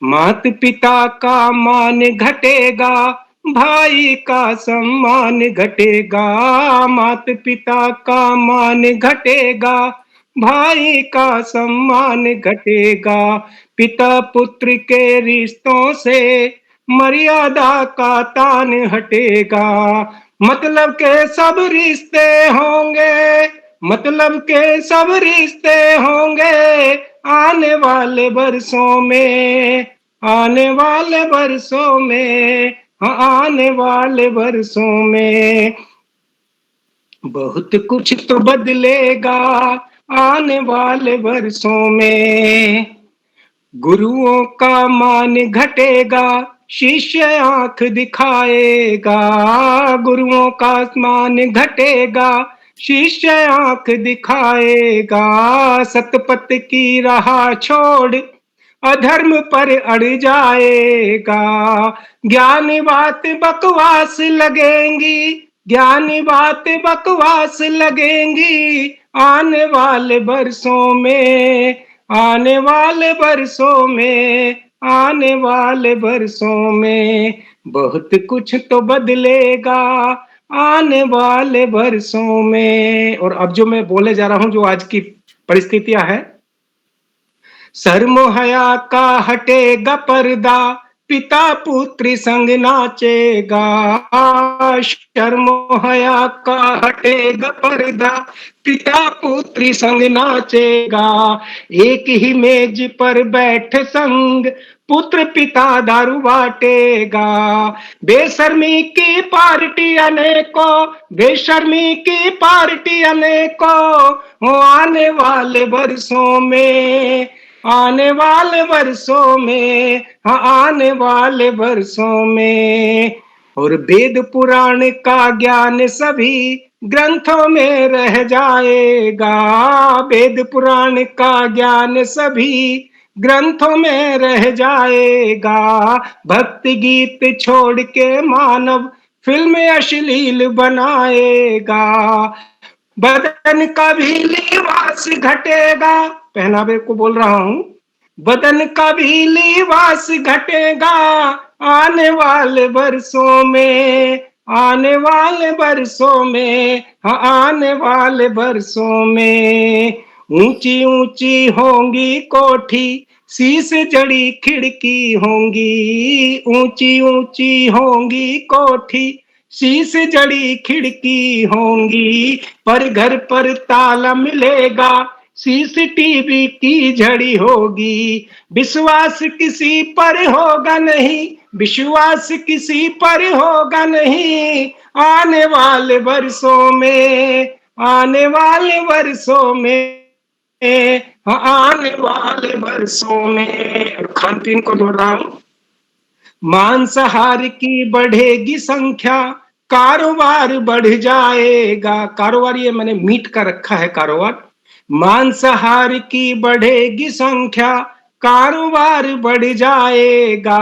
मात पिता का मान घटेगा, भाई का सम्मान घटेगा, मात पिता का मान घटेगा, भाई का सम्मान घटेगा, पिता पुत्र के रिश्तों से मर्यादा का तान हटेगा। मतलब के सब रिश्ते होंगे, मतलब के सब रिश्ते होंगे आने वाले बरसों में, आने वाले बरसों में, हाँ आने वाले बरसों में। बहुत कुछ तो बदलेगा आने वाले बरसों में। गुरुओं का मान घटेगा, शिष्य आंख दिखाएगा। गुरुओं का मान घटेगा, शिष्य आंख दिखाएगा। सतपथ की राह छोड़ अधर्म पर अड़ जाएगा। ज्ञानी बात बकवास लगेंगी, ज्ञानी बात बकवास लगेंगी आने वाले बरसों में, आने वाले बरसों में, आने वाले बरसों में। बहुत कुछ तो बदलेगा आने वाले बरसों में। और अब जो मैं बोले जा रहा हूं, जो आज की परिस्थितियां हैं, शर्म हया का हटेगा पर्दा, पिता पुत्री संग नाचेगा। शर्म हया का हटेगा पर्दा, पिता पुत्री संग नाचेगा। एक ही मेज पर बैठ संग पुत्र पिता दारू बांटेगा। बेशर्मी की पार्टी अनेकों, बेशर्मी की पार्टी अनेकों, हो आने वाले बरसों में, आने वाले वर्षों में, हाँ आने वाले वर्षों में। और वेद पुराण का ज्ञान सभी ग्रंथों में रह जाएगा। वेद पुराण का ज्ञान सभी ग्रंथों में रह जाएगा। भक्ति गीत छोड़ के मानव फिल्म अश्लील बनाएगा। बदन का भी लिबास घटेगा, पहनावे को बोल रहा हूं, बदन का भी लिबास घटेगा आने वाले बरसों में, आने वाले बरसों में, हाँ आने वाले बरसों में। ऊंची ऊंची होंगी कोठी, शीश जड़ी खिड़की होंगी। ऊंची ऊंची होंगी कोठी, शीश जड़ी खिड़की होंगी। पर घर पर ताला मिलेगा, सीसीटीवी की झड़ी होगी। विश्वास किसी पर होगा नहीं, विश्वास किसी पर होगा नहीं आने वाले वर्षों में, आने वाले वर्षों में, आने वाले वर्षों में। खान पीन को जोड़ रहा हूं, मांसाहार की बढ़ेगी संख्या, कारोबार बढ़ जाएगा। कारोबार ये मैंने मीट का रखा है कारोबार। मांसाहार की बढ़ेगी संख्या, कारोबार बढ़ जाएगा।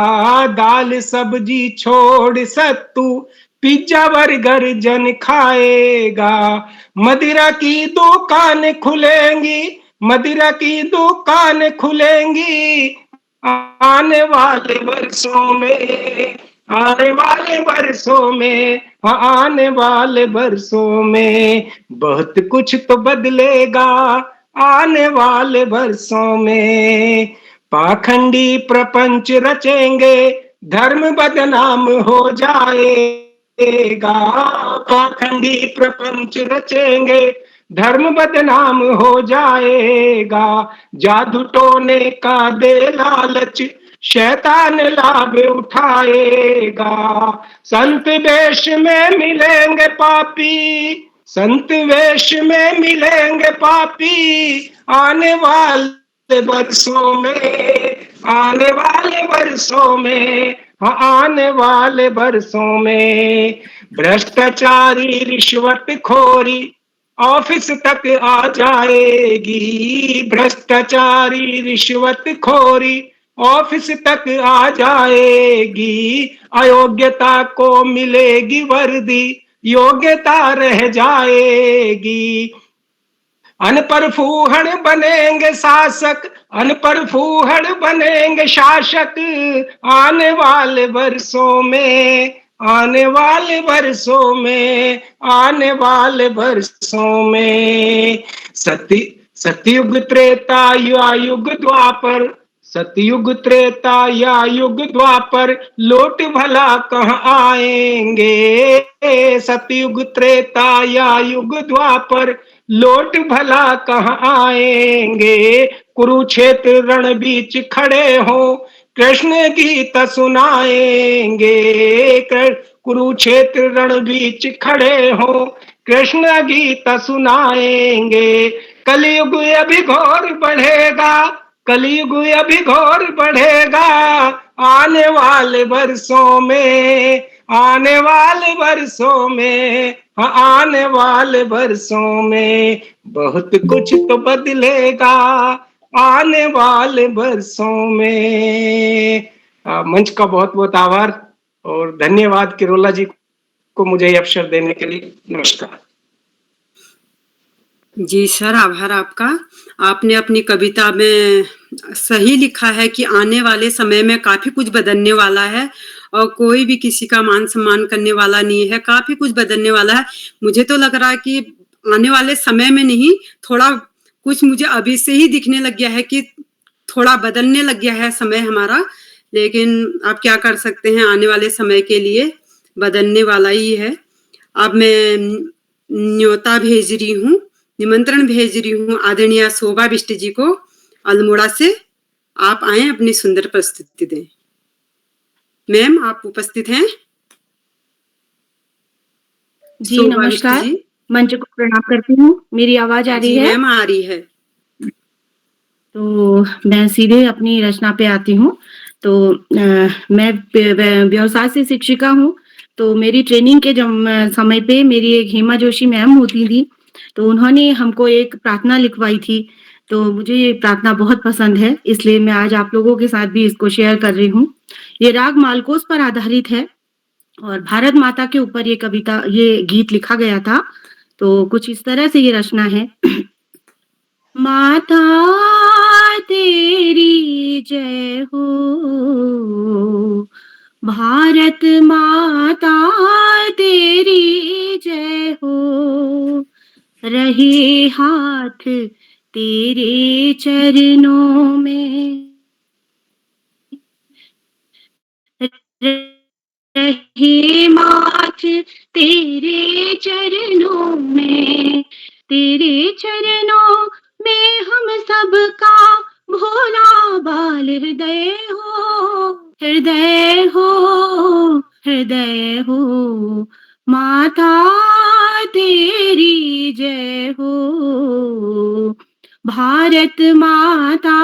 दाल सब्जी छोड़ सत्तू पिज्जा बर्गर जन खाएगा। मदिरा की दुकान खुलेंगी, मदिरा की दुकान खुलेंगी आने वाले वर्षों में, आने वाले वर्षों में, आने वाले वर्षों में। बहुत कुछ तो बदलेगा आने वाले वर्षों में। पाखंडी प्रपंच रचेंगे, धर्म बदनाम हो जाएगा। पाखंडी प्रपंच रचेंगे, धर्म बदनाम हो जाएगा। जादू टोने का दे लालच, शैतान लाभ उठाएगा। संत वेश में मिलेंगे पापी, संत वेश में मिलेंगे पापी आने वाले वर्षों में, आने वाले वर्षों में, आने वाले वर्षों में। भ्रष्टाचारी रिश्वतखोरी ऑफिस तक आ जाएगी। भ्रष्टाचारी रिश्वतखोरी ऑफिस तक आ जाएगी। अयोग्यता को मिलेगी वर्दी, योग्यता रह जाएगी। अनपढ़ फूहड़ बनेंगे शासक, अनपढ़ फूहड़ बनेंगे शासक आने वाले वर्षों में, आने वाले वर्षों में, आने वाले वर्षों में। सतयुग त्रेता युग द्वापर, सतयुग त्रेता या युग द्वापर लौट भला कहाँ आएंगे। सतयुग त्रेता या युग द्वापर लौट भला कहाँ आएंगे। कुरुक्षेत्र रण बीच खड़े हो कृष्ण गीत सुनाएंगे। कुरुक्षेत्र रण बीच खड़े हो कृष्ण गीत सुनाएंगे। कलयुग अभी घोर बढ़ेगा, कलयुग अभी घोर बढ़ेगा। आने वाले वर्षों में, आने वाले वर्षों में, हाँ आने वाले वर्षों में बहुत कुछ तो बदलेगा आने वाले वर्षों में। मंच का बहुत बहुत आभार और धन्यवाद किरोला जी को मुझे ये अवसर देने के लिए। नमस्कार। जी सर, आभार आपका। आपने अपनी कविता में सही लिखा है कि आने वाले समय में काफी कुछ बदलने वाला है और कोई भी किसी का मान सम्मान करने वाला नहीं है, काफी कुछ बदलने वाला है। मुझे तो लग रहा है कि आने वाले समय में नहीं, थोड़ा कुछ मुझे अभी से ही दिखने लग गया है कि थोड़ा बदलने लग गया है समय हमारा। लेकिन आप क्या कर सकते हैं, आने वाले समय के लिए बदलने वाला ही है। अब मैं न्योता भेज रही हूँ, निमंत्रण भेज रही हूँ आदरणीय शोभा बिष्ट जी को अल्मोड़ा से। आप आए अपनी सुंदर प्रस्तुति दें। मैम, आप उपस्थित हैं? जी नमस्कार, मंच को प्रणाम करती हूँ। मेरी आवाज आ रही है? मैम आ रही है। तो मैं सीधे अपनी रचना पे आती हूँ। तो मैं व्यवसाय से शिक्षिका हूँ। तो मेरी ट्रेनिंग के समय पे मेरी एक हेमा जोशी मैम होती थी, तो उन्होंने हमको एक प्रार्थना लिखवाई थी। तो मुझे ये प्रार्थना बहुत पसंद है, इसलिए मैं आज आप लोगों के साथ भी इसको शेयर कर रही हूँ। ये राग मालकोस पर आधारित है और भारत माता के ऊपर ये गीत लिखा गया था। तो कुछ इस तरह से ये रचना है। माता तेरी जय हो, भारत माता तेरी जय हो, रहे हाथ तेरे चरणों में, रहे माथ तेरे चरणों में, तेरे चरणों में हम सबका भोला बाल हृदय हो, हृदय हो, हृदय हो। माता तेरी जय हो, भारत माता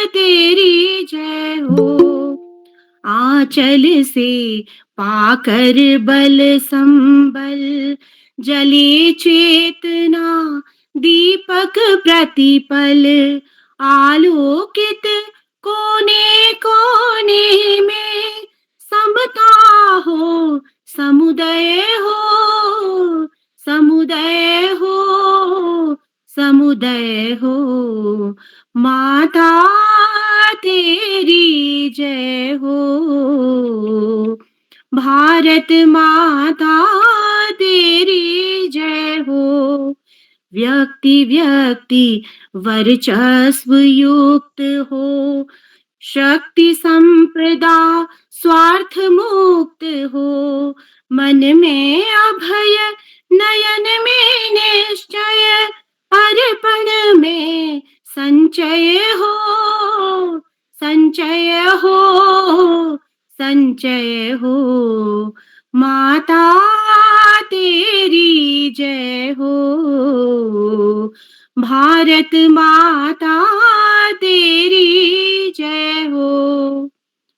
तेरी जय हो। आंचल से पाकर बल संबल, जले चेतना दीपक प्रतिपल, आलोकित कोने कोने में समता हो, समुदय हो, समुदय हो, समुदय हो। माता तेरी जय हो, भारत माता तेरी जय हो। व्यक्ति व्यक्ति वर्चस्व युक्त हो, शक्ति संप्रदा स्वार्थ मुक्त हो, मन में अभय नयन में निश्चय, अर्पण में संचय हो, संचय हो, संचय हो। माता तेरी जय हो, भारत माता तेरी जय हो।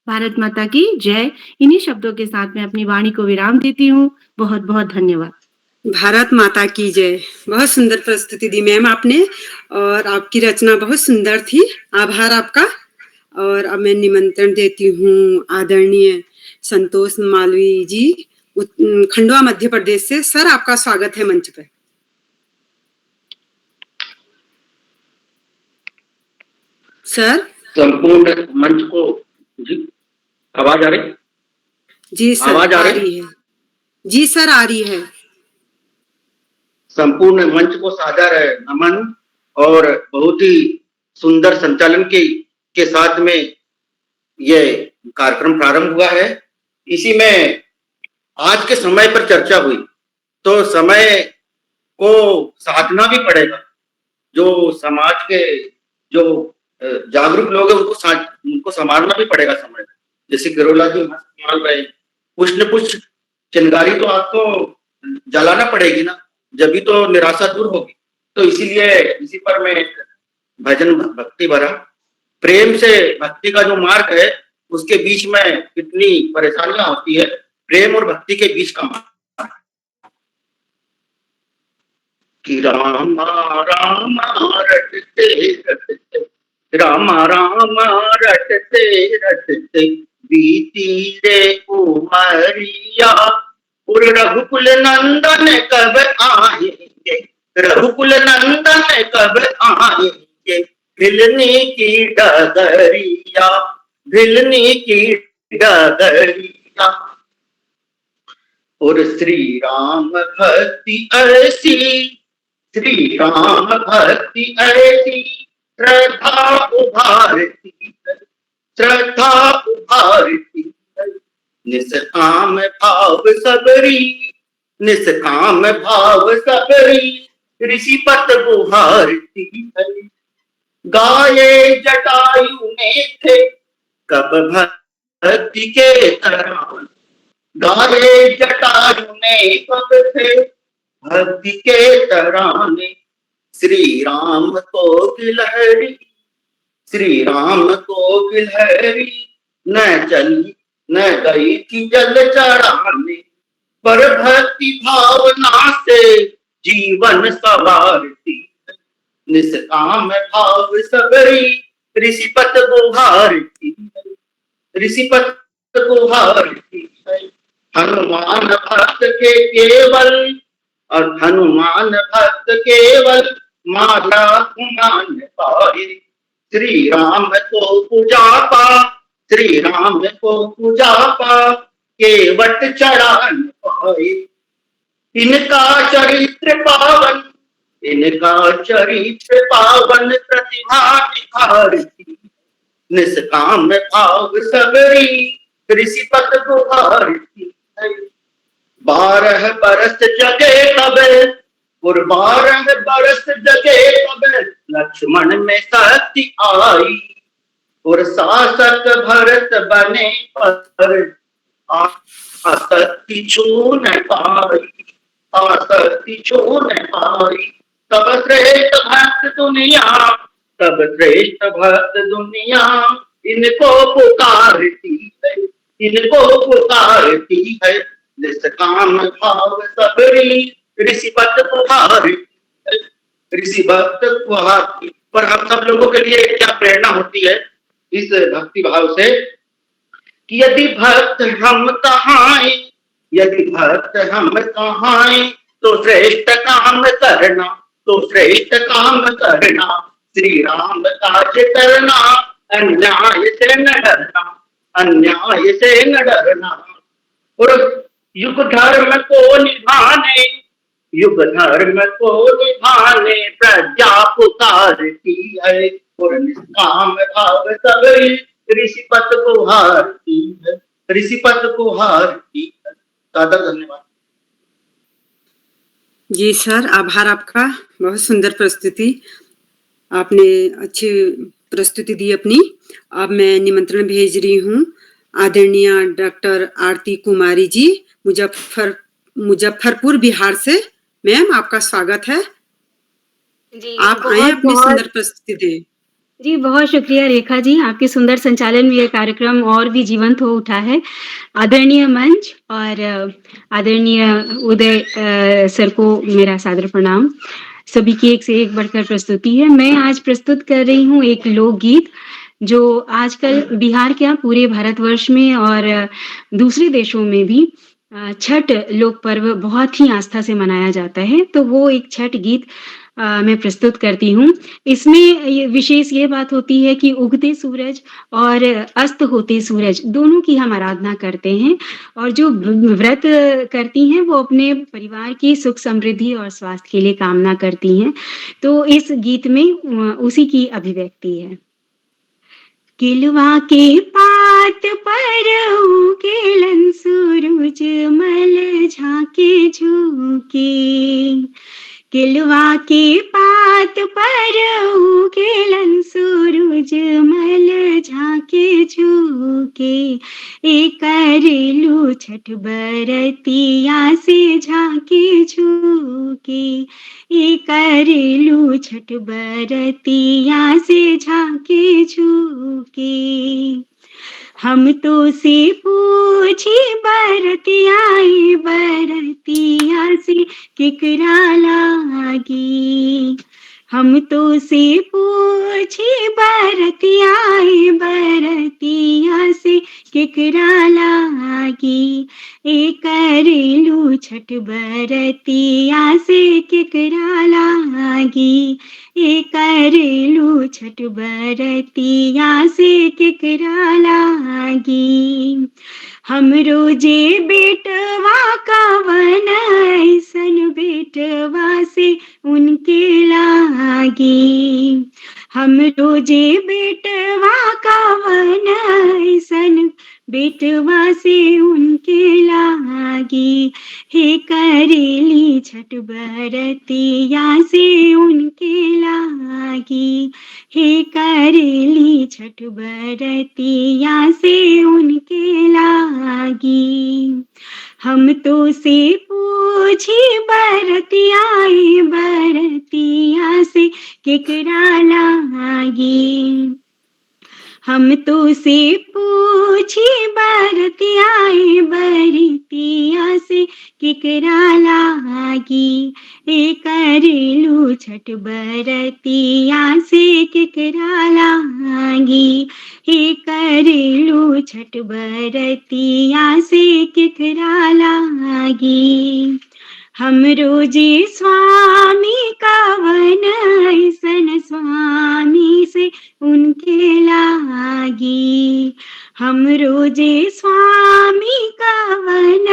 भारत माता की जय। इन्हीं शब्दों के साथ मैं अपनी वाणी को विराम देती हूँ। बहुत बहुत धन्यवाद। भारत माता की जय। बहुत सुंदर प्रस्तुति दी मैम आपने और आपकी रचना बहुत सुंदर थी। आभार आपका। और अब मैं निमंत्रण देती हूँ आदरणीय संतोष मालवीय जी, खंडवा मध्य प्रदेश से। सर, आपका स्वागत है मंच पर। सर, संपूर्ण मंच को जी आवाज आ रही? जी सर, आवाज आ रही है? जी सर, आ रही है। संपूर्ण मंच को सादर नमन और बहुत ही सुंदर संचालन की के साथ में ये कार्यक्रम प्रारंभ हुआ है। इसी में आज के समय पर चर्चा हुई, तो समय को साधना भी पड़ेगा। जो समाज के जो जागरूक लोग हैं उनको संभालना भी पड़ेगा समय। जैसे गिरोला जी संभाल रहे, कुछ न कुछ चिंगारी तो आपको जलाना पड़ेगी ना, जब भी तो निराशा दूर होगी। तो इसीलिए इसी पर मैं भजन भक्ति भरा, प्रेम से भक्ति का जो मार्ग है उसके बीच में कितनी परेशानियां होती है, प्रेम और भक्ति के बीच का मार्ग कि राम राम रटते रटते, राम राम रटते रटते बीती रे उमरिया, और रघुकुल नंदन कब आएंगे, रघुकुल नंदन कब आएंगे, भिलनी की डगरिया, भिलनी की डगरिया। और श्री राम भक्ति ऐसी, श्री राम भक्ति ऐसी, श्रद्धा उभारती, श्रद्धा उभारती, निष्काम भाव सबरी, निष्काम भाव सबरी, ऋषिपत गुहारती है। गाये जटायु में थे कब भक्ति के तराने, गाये जटायु में कब थे भक्ति के तराने, श्री राम को गिलहरी, श्री राम को गिलहरी, न चली न गई कि जल चढ़ाने, पर भक्ति भावना से जीवन सवारती, निष्काम भाव सबरी, ऋषिपत गुहारती, ऋषिपत गुहारती है। हनुमान भक्त के केवल, और हनुमान भक्त केवल माला मान पाए, श्री राम को पूजा पा, श्री राम को पूजा पा, केवट चढ़ान पाए। इनका चरित्र पावन, इनका चरित्र पावन, प्रतिभा निखारती, निष्काम भाव सबरी, ऋषिपत गुहारती है। 12 बरस जगे तब, और 12 बरस जगे तब, लक्ष्मण में शक्ति आई, और शासक भरत बने पर आसक्ति छू न पाई, आसक्ति छू न पाई। तब श्रेष्ठ भक्त दुनिया, तब श्रेष्ठ भक्त दुनिया, इनको पुकारती है, इनको पुकारती है, निष्काम भाव सबरी, ऋषिपत गुहारती है, ऋषिपत गुहारती। पर हम सब लोगों के लिए क्या प्रेरणा होती है इस भक्ति भाव से कि यदि भक्त हम कहाएं, यदि भक्त हम कहाएं, तो श्रेष्ठ काम करना, तो श्रेष्ठ काम करना, श्री राम काज करना, अन्याय से न डरना, अन्याय से न डरना। और युग धर्म को निभाने, युग धर्म को निभाने, प्रजा पुकारती है, और निष्काम भाव सबरी, ऋषिपत गुहारती है, ऋषिपत गुहारती है। दादा धन्यवाद। जी सर, आभार आपका, बहुत सुंदर प्रस्तुति, आपने अच्छी प्रस्तुति दी अपनी। अब मैं निमंत्रण भेज रही हूँ आदरणीय डॉक्टर आरती कुमारी जी, मुजफ्फरपुर बिहार से। मैम, आपका स्वागत है, जी आप आए अपनी सुंदर प्रस्तुति दें। जी, बहुत शुक्रिया रेखा जी, आपके सुंदर संचालन में ये कार्यक्रम और भी जीवंत हो उठा है। आदरणीय मंच और आदरणीय उदय सर को मेरा सादर प्रणाम। सभी की एक से एक बढ़कर प्रस्तुति है। मैं आज प्रस्तुत कर रही हूँ एक लोकगीत जो आजकल बिहार क्या पूरे भारतवर्ष में और दूसरे देशों में भी छठ लोक पर्व बहुत ही आस्था से मनाया जाता है। तो वो एक छठ गीत मैं प्रस्तुत करती हूँ। इसमें विशेष ये बात होती है कि उगते सूरज और अस्त होते सूरज दोनों की हम आराधना करते हैं, और जो व्रत करती हैं वो अपने परिवार की सुख समृद्धि और स्वास्थ्य के लिए कामना करती हैं। तो इस गीत में उसी की अभिव्यक्ति है। किलवा के पात पर उकेलन सूरज मल झाके झुके, किलवा के पात पर उकेलन सूरज मल झाके झुके, ए करेलू छठ बरतिया से झाके झुके, ए करेलू छठ बरतिया से झाके झुके। हम तो से पूछी बरतिया से केकरा लागी, हम तो से पूछी बरतिया से केकरा लागी, ए करेलू छठ बरतिया से केकरा लागी, ए करेलू छठ बरतिया से केकरा लागी। हम रोजे बेटवा कवन ऐसन बेटवा से उनके लागी, हम रोजे बेटवा कवन ऐसन बेटवा से उनके लागी, हे करेली छठ बरतिया से उनके लागी, हे करेली छठ बरतिया से उनके लागी। हम तो से पूछी बरतिया से केकरा लागी, हम तो से पूछी बरतिया से केकरा लागी, ए करेलू छठ बरतिया से केकरा लागी, ए करेलू छठ बरतिया से केकरा लागी। हम रोजे स्वामी कवन ऐसन स्वामी से उनके लागी, हम रोजे स्वामी कवन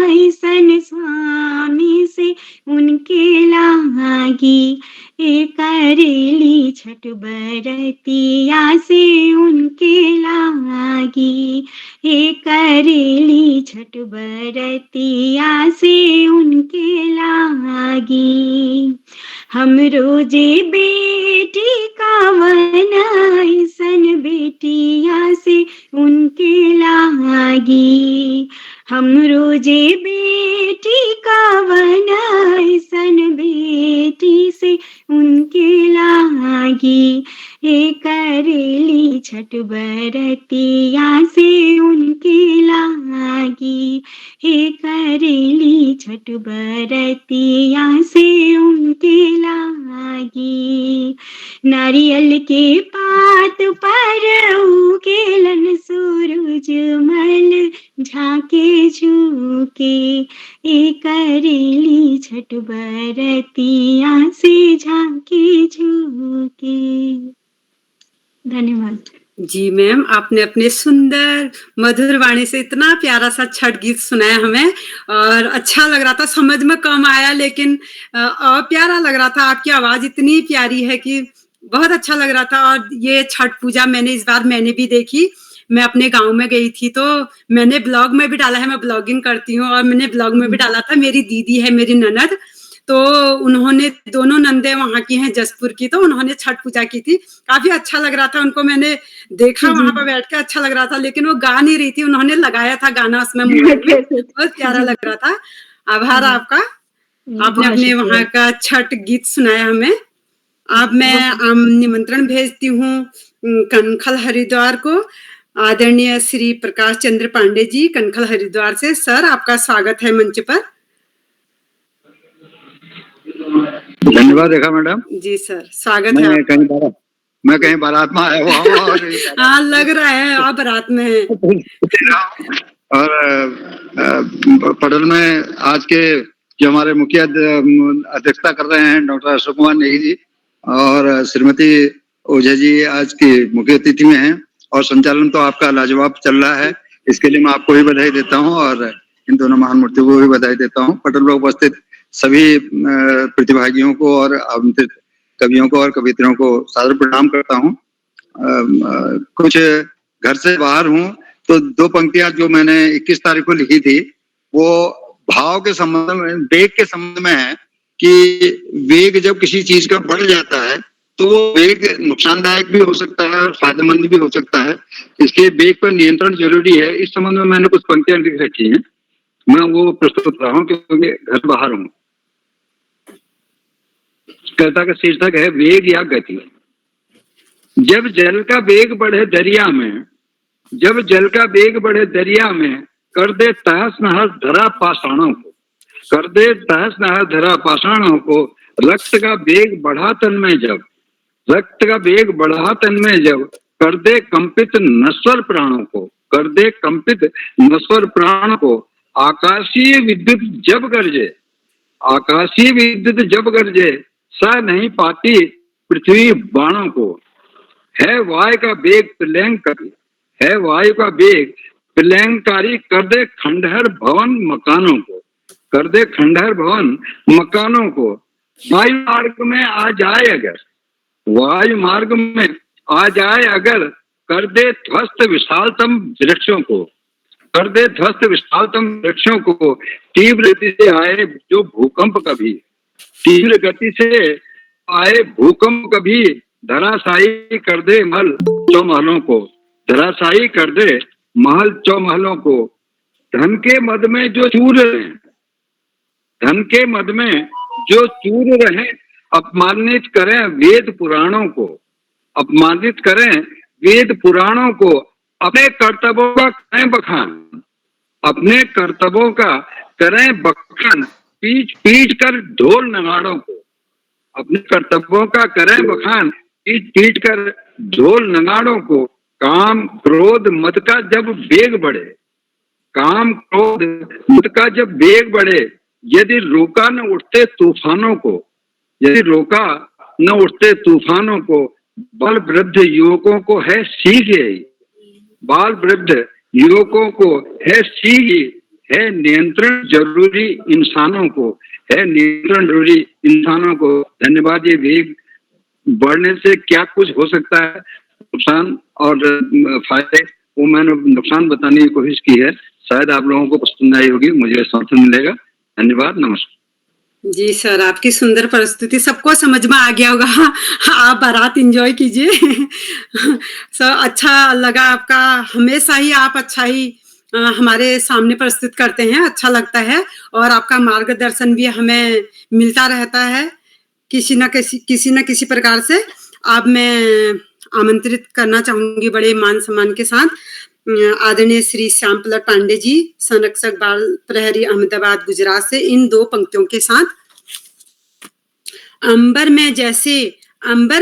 ऐसन स्वामी से उनके लागी, ए करेली छठ बरतिया से उनके लागी, ए करेली छठ बरतिया से उनके लागी। हम रोजे बेटी कवन ऐसन बेटिया से उनके लागी, हम रोजे बेटी कवन ऐसन बेटी से उनके लागी, ए करेली छठ बरतिया से उनके लागी, ए करेली छठ बरतिया से उनके लागी। नारियल के पात पर उकेलन सूरज मल झाके झुके, ए करेली छठ बरतिया से झाके झुके। धन्यवाद। जी मैम, आपने अपने सुंदर मधुर वाणी से इतना प्यारा सा छठ गीत सुनाया हमें और अच्छा लग रहा था। समझ में कम आया लेकिन प्यारा लग रहा था। आपकी आवाज इतनी प्यारी है कि बहुत अच्छा लग रहा था। और ये छठ पूजा मैंने इस बार भी देखी। मैं अपने गांव में गई थी तो मैंने ब्लॉग में भी डाला है, मैं ब्लॉगिंग करती हूँ और मैंने ब्लॉग में भी डाला था। मेरी दीदी है, मेरी ननद, तो उन्होंने, दोनों नंदे वहां की हैं जसपुर की, तो उन्होंने छठ पूजा की थी। काफी अच्छा लग रहा था उनको, मैंने देखा वहां पर बैठ के, अच्छा लग रहा था। लेकिन वो गा नहीं रही थी, उन्होंने लगाया था गाना उसमें, बहुत प्यारा लग रहा था। आभार आपका, आपने अपने वहां का छठ गीत सुनाया हमें। अब मैं निमंत्रण भेजती हूँ कनखल हरिद्वार को। आदरणीय श्री प्रकाश चंद्र पांडे जी कनखल हरिद्वार से। सर, आपका स्वागत है मंच पर। धन्यवाद रेखा मैडम। जी सर, स्वागत है। मैं कहीं बारात में आया हुआ हूँ। हाँ, लग रहा है आप बारात में हैं। और पटल में आज के जो हमारे मुखिया अध्यक्षता कर रहे हैं डॉक्टर अशोक कुमार नेगी जी और श्रीमती ओझा जी आज की मुख्य अतिथि में हैं। और संचालन तो आपका लाजवाब चल रहा है, इसके लिए मैं आपको भी बधाई देता हूं और इन दोनों महान मूर्तियों को भी बधाई देता हूं। पटल में उपस्थित सभी प्रतिभागियों को और आमंत्रित कवियों को और कवियत्रियों को सादर प्रणाम करता हूं। कुछ घर से बाहर हूँ, तो 2 पंक्तियां जो मैंने 21 तारीख को लिखी थी वो भाव के संबंध में, वेग के संबंध में है कि वेग जब किसी चीज का बढ़ जाता है तो वो वेग नुकसानदायक भी हो सकता है और फायदेमंद भी हो सकता है। इसके वेग पर नियंत्रण जरूरी है। इस संबंध में मैंने कुछ पंक्तियां लिख रखी हैं, मैं वो प्रस्तुत कर रहा हूँ क्योंकि घर बाहर हूँ। कविता का शीर्षक है वेग या गति। जब जल का वेग बढ़े दरिया में, जब जल का वेग बढ़े दरिया में, कर दे तहस नहस धरा पाषाणों को, कर दे तहस नहस धरा पाषाणों को। रक्त का वेग बढ़ा तन में जब, रक्त का वेग बढ़ा तन में जब, कर दे कंपित नश्वर प्राणों को, कर दे कंपित नश्वर प्राण को। आकाशीय विद्युत जब गरजे, आकाशीय विद्युत जब गरजे, सह नहीं पाती पृथ्वी बाणों को। है वायु का वेग प्रलयंकारी, है वायु का वेग प्रलयंकारी, कर दे खंडहर भवन मकानों को, कर दे खंडहर भवन मकानों को। वायु मार्ग में आ जाए अगर, वायु मार्ग में आ जाए अगर, कर दे ध्वस्त विशालतम वृक्षों को, कर दे ध्वस्त विशालतम वृक्षों को। तीव्र गति से आए जो भूकंप कभी, तीव्र गति से आए भूकंप कभी, धराशायी कर दे महल चौमहलों को, धराशायी कर दे महल चौमहलों को। धन के मद में जो चूर रहे, धन के मद में जो चूर रहे, अपमानित करें वेद पुराणों को, अपमानित करें वेद पुराणों को। अपने कर्तव्यों का करें बखान, अपने कर्तव्यों का करें बखान, पीट पीट कर ढोल नगाड़ों को, अपने कर्तव्यों का करें बखान, पीट पीट कर ढोल नगाड़ों को। काम क्रोध मद का जब वेग बढ़े, काम क्रोध मद का जब वेग बढ़े, यदि रोका न उठते तूफानों को, यदि रोका न उठते तूफानों को। बल वृद्ध युवकों को है सीख यही, बाल वृद्ध युवकों को है सीख, है नियंत्रण जरूरी इंसानों को, है नियंत्रण जरूरी इंसानों को। धन्यवाद। ये वेग बढ़ने से क्या कुछ हो सकता है, नुकसान और फायदे, वो मैंने नुकसान बताने की कोशिश की है। शायद आप लोगों को पसंद आई होगी, मुझे समर्थन मिलेगा। धन्यवाद, नमस्कार। जी सर, आपकी सुंदर प्रस्तुति सबको समझ में आ गया होगा। आप बारात एंजॉय कीजिए। सर अच्छा लगा आपका, हमेशा ही आप अच्छा ही हमारे सामने प्रस्तुत करते हैं, अच्छा लगता है और आपका मार्गदर्शन भी हमें मिलता रहता है किसी न किसी प्रकार से। आप मैं आमंत्रित करना चाहूंगी बड़े मान सम्मान के साथ आदरणीय श्री श्यामपलट पांडे जी, संरक्षक बाल प्रहरी अहमदाबाद गुजरात से, इन 2 पंक्तियों के साथ। अंबर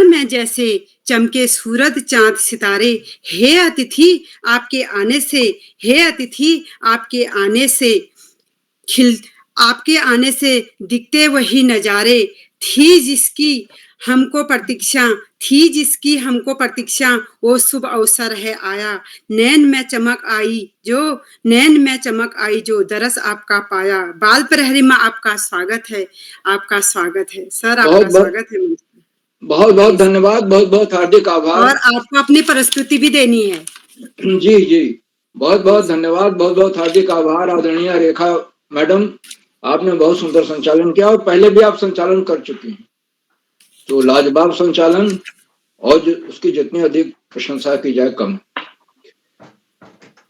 में जैसे चमके सूरज चांद सितारे, हे अतिथि आपके आने से, हे अतिथि आपके आने से आपके आने से दिखते वही नजारे। थी जिसकी हमको प्रतीक्षा वो शुभ अवसर है आया। नैन में चमक आई जो दरस आपका पाया। बाल प्रहरी में आपका स्वागत है, आपका स्वागत है सर, आपका स्वागत है। बहुत बहुत धन्यवाद, बहुत बहुत हार्दिक आभार। और आपको अपनी प्रस्तुति भी देनी है। जी जी, बहुत बहुत धन्यवाद, बहुत बहुत हार्दिक आभार आदरणीय रेखा मैडम, आपने बहुत सुंदर संचालन किया और पहले भी आप संचालन कर चुकी हैं, तो लाजवाब संचालन, और उसकी जितनी अधिक प्रशंसा की जाए कम।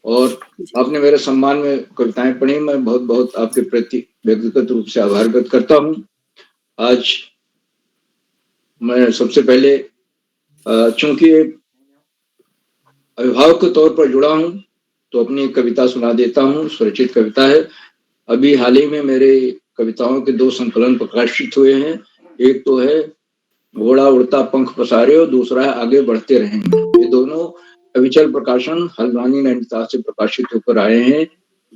और आपने मेरे सम्मान में कविताएं पढ़ी, मैं बहुत बहुत आपके प्रति व्यक्तिगत रूप से आभार व्यक्त करता हूँ। आज मैं सबसे पहले चूंकि अभिभावक के तौर पर जुड़ा हूं तो अपनी कविता सुना देता हूं। स्वरचित कविता है। अभी हाल ही में मेरे कविताओं के 2 संकलन प्रकाशित हुए हैं। एक तो है घोड़ा उड़ता पंख पसारे और दूसरा है आगे बढ़ते रहेंगे। ये दोनों कविचल प्रकाशन हल्द्वानी नैनीताल से प्रकाशित होकर आए हैं।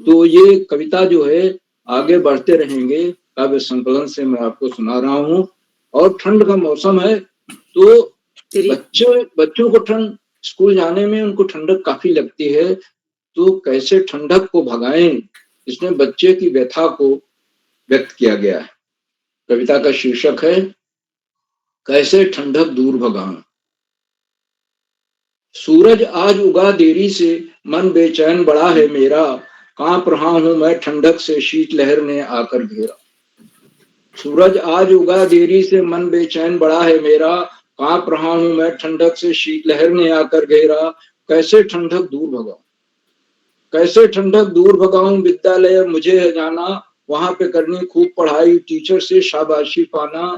तो ये कविता जो है आगे बढ़ते रहेंगे काव्य संकलन से मैं आपको सुना रहा हूँ। और ठंड का मौसम है तो बच्चों को ठंड, स्कूल जाने में उनको ठंडक काफी लगती है, तो कैसे ठंडक को भगाएं, इसमें बच्चे की व्यथा को व्यक्त किया गया है। कविता का शीर्षक है कैसे ठंडक दूर भगाएं। सूरज आज उगा देरी से, मन बेचैन बड़ा है मेरा, कांप रहा हूं मैं ठंडक से, शीत लहर ने आकर घेरा। सूरज आज उगा देरी से, मन बेचैन बड़ा है मेरा, कांप रहा हूं मैं ठंडक से, शीत लहर ने आकर घेरा। कैसे ठंडक दूर भगाऊं, कैसे ठंडक दूर भगाऊं, विद्यालय मुझे है जाना, वहां पे करनी खूब पढ़ाई, टीचर से शाबाशी पाना।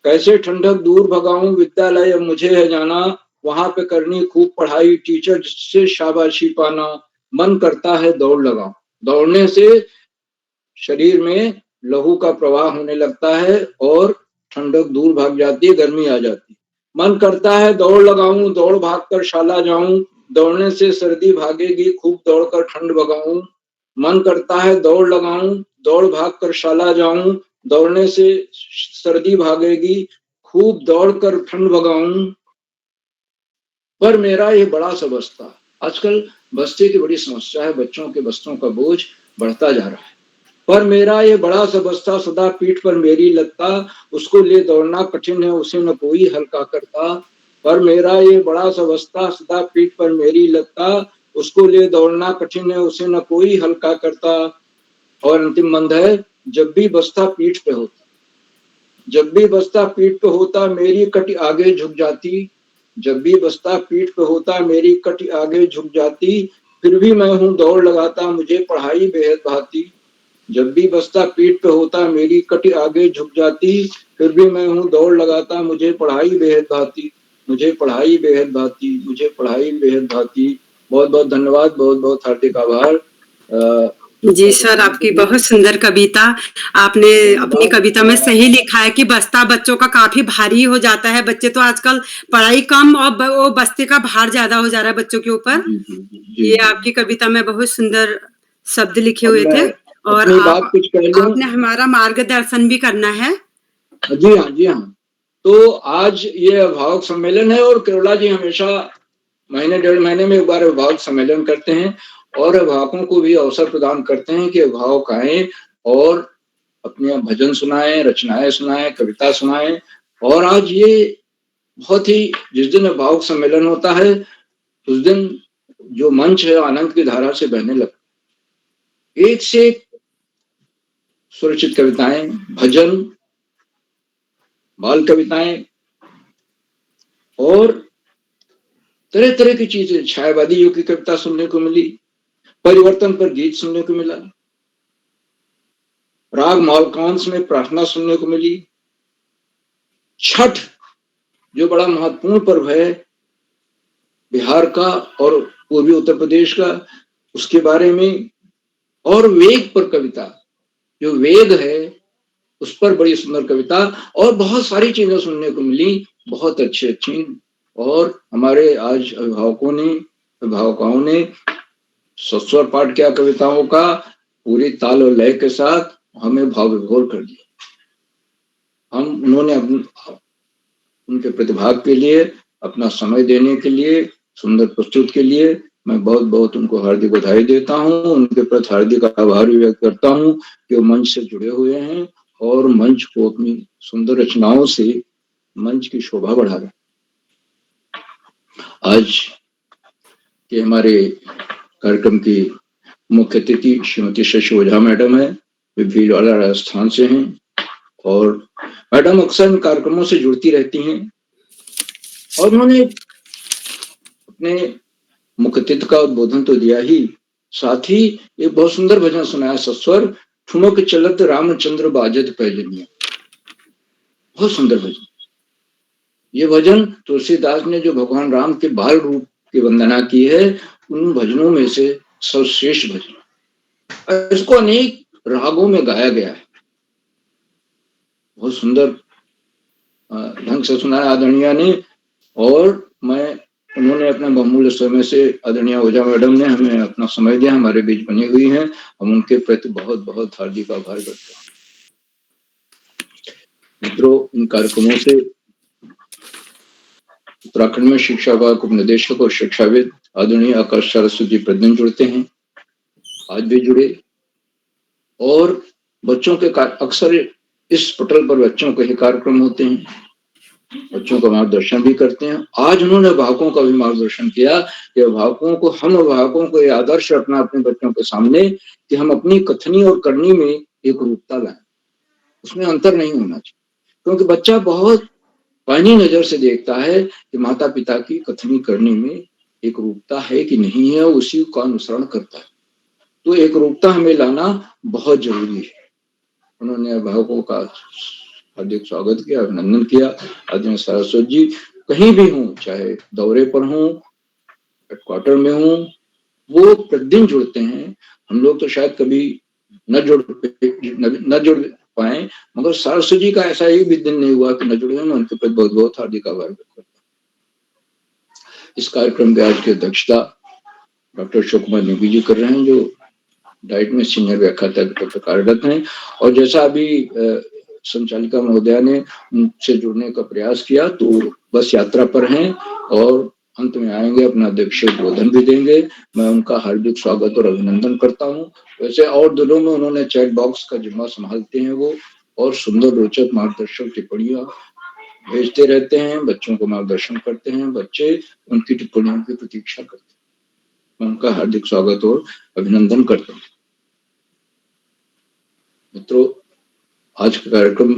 कैसे ठंडक दूर भगाऊं, विद्यालय मुझे है जाना, वहां पे करनी खूब पढ़ाई, टीचर से शाबाशी पाना। मन करता है दौड़ लगाऊं, दौड़ने से शरीर में लहू का प्रवाह होने लगता है और ठंडक दूर भाग जाती है, गर्मी आ जाती है। मन करता है दौड़ लगाऊं, दौड़ भागकर शाला जाऊं, दौड़ने से सर्दी भागेगी, खूब दौड़कर ठंड भगाऊं। मन करता है दौड़ लगाऊं, दौड़ भागकर शाला जाऊं, दौड़ने से सर्दी भागेगी, खूब दौड़कर ठंड भगाऊं। पर मेरा ये बड़ा सा बस्ता, आजकल बस्ते की बड़ी समस्या है, बच्चों के बस्तों का बोझ बढ़ता जा रहा है। पर मेरा ये बड़ा सा बस्ता सदा पीठ पर मेरी लगता, उसको ले दौड़ना कठिन है, उसे न कोई हल्का करता। पर मेरा ये बड़ा सा बस्ता सदा पीठ पर मेरी लगता, उसको ले दौड़ना कठिन है, उसे न कोई हल्का करता। और अंतिम मंद है, जब भी बस्ता पीठ पे होता, जब भी बस्ता पीठ पे होता, मेरी कटी आगे झुक जाती। जब भी बस्ता पीठ पे होता, मेरी कटी आगे झुक जाती, फिर भी मैं हूँ दौड़ लगाता, मुझे पढ़ाई बेहद भाती। जब भी बस्ता पीठ पे होता, मेरी कटी आगे झुक जाती, फिर भी मैं हूँ दौड़ लगाता, मुझे पढ़ाई बेहद भाती, मुझे पढ़ाई बेहद भाती, मुझे पढ़ाई बेहद भाती। बहुत बहुत धन्यवाद, बहुत बहुत हार्दिक आभार। जी सर, आपकी बहुत सुंदर कविता। आपने अपनी कविता में सही लिखा है कि बस्ता बच्चों का काफी भारी हो जाता है। बच्चे तो आजकल पढ़ाई कम और वो बस्ते का भार ज्यादा हो जा रहा है बच्चों के ऊपर। ये आपकी कविता में बहुत सुंदर शब्द लिखे हुए थे और आपने हमारा मार्गदर्शन भी करना है। जी हाँ, जी हाँ। तो आज ये अभिभावक सम्मेलन है और केरला जी हमेशा महीने डेढ़ महीने में एक बार अभिभावक सम्मेलन करते हैं और अभिभावकों को भी अवसर प्रदान करते हैं कि अभिभावक आए और अपने भजन सुनाएं, रचनाएं सुनाएं, कविता सुनाएं। और आज ये बहुत ही, जिस दिन अभिभावक सम्मेलन होता है उस दिन जो मंच है आनंद की धारा से बहने लगता है। एक से एक सुरचित कविताएं, भजन, बाल कविताएं और तरह तरह की चीजें, छायावादियों की कविता सुनने को मिली, परिवर्तन पर गीत सुनने को मिला, राग मालकांस में प्रार्थना सुनने को मिली, छठ जो बड़ा महत्वपूर्ण पर्व है बिहार का और पूर्वी उत्तर प्रदेश का, उसके बारे में, और वेग पर कविता, जो वेग है उस पर बड़ी सुंदर कविता और बहुत सारी चीजें सुनने को मिली, बहुत अच्छी अच्छी। और हमारे आज अभिभावकाओं ने सस्वर पाठ किया कविताओं का, पूरी ताल और लय के साथ हमें भाव विभोर कर दिया। उन्होंने उनके प्रतिभाग के लिए, अपना समय देने के लिए, सुंदर प्रस्तुत के लिए मैं बहुत बहुत उनको हार्दिक बधाई देता हूँ। उनके प्रति हार्दिक आभार भी व्यक्त करता हूँ कि वो मंच से जुड़े हुए हैं और मंच को अपनी सुंदर रचनाओं से मंच की शोभा बढ़ा रहे हैं। आज के हमारे कार्यक्रम की मुख्य अतिथि श्रीमती शशि ओझा मैडम है, वे भीलवाड़ा राजस्थान से हैं और मैडम अक्सर इन कार्यक्रमों से जुड़ती रहती हैं और उन्होंने अपने मुख्य अतिथि का उद्बोधन तो दिया ही, साथ ही एक बहुत सुंदर भजन सुनाया, सस्वर ठुमक चलत रामचंद्र बाजत पैजनिया। बहुत सुंदर भजन। ये भजन तुलसीदास ने जो भगवान राम के बाल रूप की वंदना की है, उन भजनों में से सर्वश्रेष्ठ भजन। इसको अनेक रागों में गाया गया है, बहुत सुंदर ढंग से सुनाया आदरणीय ने। और उन्होंने अपने बहुमूल्य समय से, आदरणीय ओझा मैडम ने हमें अपना समय दिया, हमारे बीच बनी हुई हैं, हम उनके प्रति बहुत बहुत हार्दिक आभार करते हैं। मित्रों, इन कार्यक्रमों से उत्तराखंड में शिक्षा विभाग उपनिदेशक और शिक्षाविद आदरणीय आकाश सरस्वती प्रद्युम्न जुड़ते हैं, आज भी जुड़े। और बच्चों के अक्सर इस पटल पर बच्चों के ही कार्यक्रम होते हैं, बच्चों का मार्गदर्शन भी करते हैं। आज उन्होंने अभिभावकों का भी मार्गदर्शन किया कि हम अभिभावकों को ये आदर्श रखना अपने बच्चों के सामने कि हम अपनी कथनी और करनी में एक रूपता लाएं, उसमें अंतर नहीं होना चाहिए, क्योंकि बच्चा बहुत पैनी नजर से देखता है कि माता पिता की कथनी करनी में एक रूपता है कि नहीं है, उसी का अनुसरण करता है। तो एक रूपता हमें लाना बहुत जरूरी है। उन्होंने अभिभावकों का हार्दिक स्वागत किया, अभिनंदन किया। आदरणीय सरस्वती जी कहीं भी हूँ, चाहे दौरे पर हूँ, हेडक्वार्टर में हूँ, वो प्रतिदिन जुड़ते हैं। हम लोग तो शायद कभी न जुड़ पाए, मगर सरस्वती जी का ऐसा एक भी दिन नहीं हुआ कि न जुड़े। मैं उनके प्रति बहुत बहुत हार्दिक आभार व्यक्त करता हूँ। इस कार्यक्रम के आज की अध्यक्षता डॉक्टर अशोक कुमार नेगी जी कर रहे हैं, जो डाइट में सीनियर व्याख्याता के तौर पर कार्यरत हैं। और जैसा अभी संचालिका महोदया ने उनसे जुड़ने का प्रयास किया, तो बस यात्रा पर हैं और अंत में आएंगे, अपना अध्यक्ष बोधन भी देंगे। मैं उनका हार्दिक स्वागत और अभिनंदन करता हूँ। वैसे और दिनों में उन्होंने चैट बॉक्स का जिम्मा संभालते हैं वो, और सुंदर रोचक मार्गदर्शक टिप्पणियां भेजते रहते हैं, बच्चों को मार्गदर्शन करते हैं, बच्चे उनकी टिप्पणियों की प्रतीक्षा करते हैं। मैं उनका हार्दिक स्वागत और अभिनंदन करता हूँ। मित्रों, आज का कार्यक्रम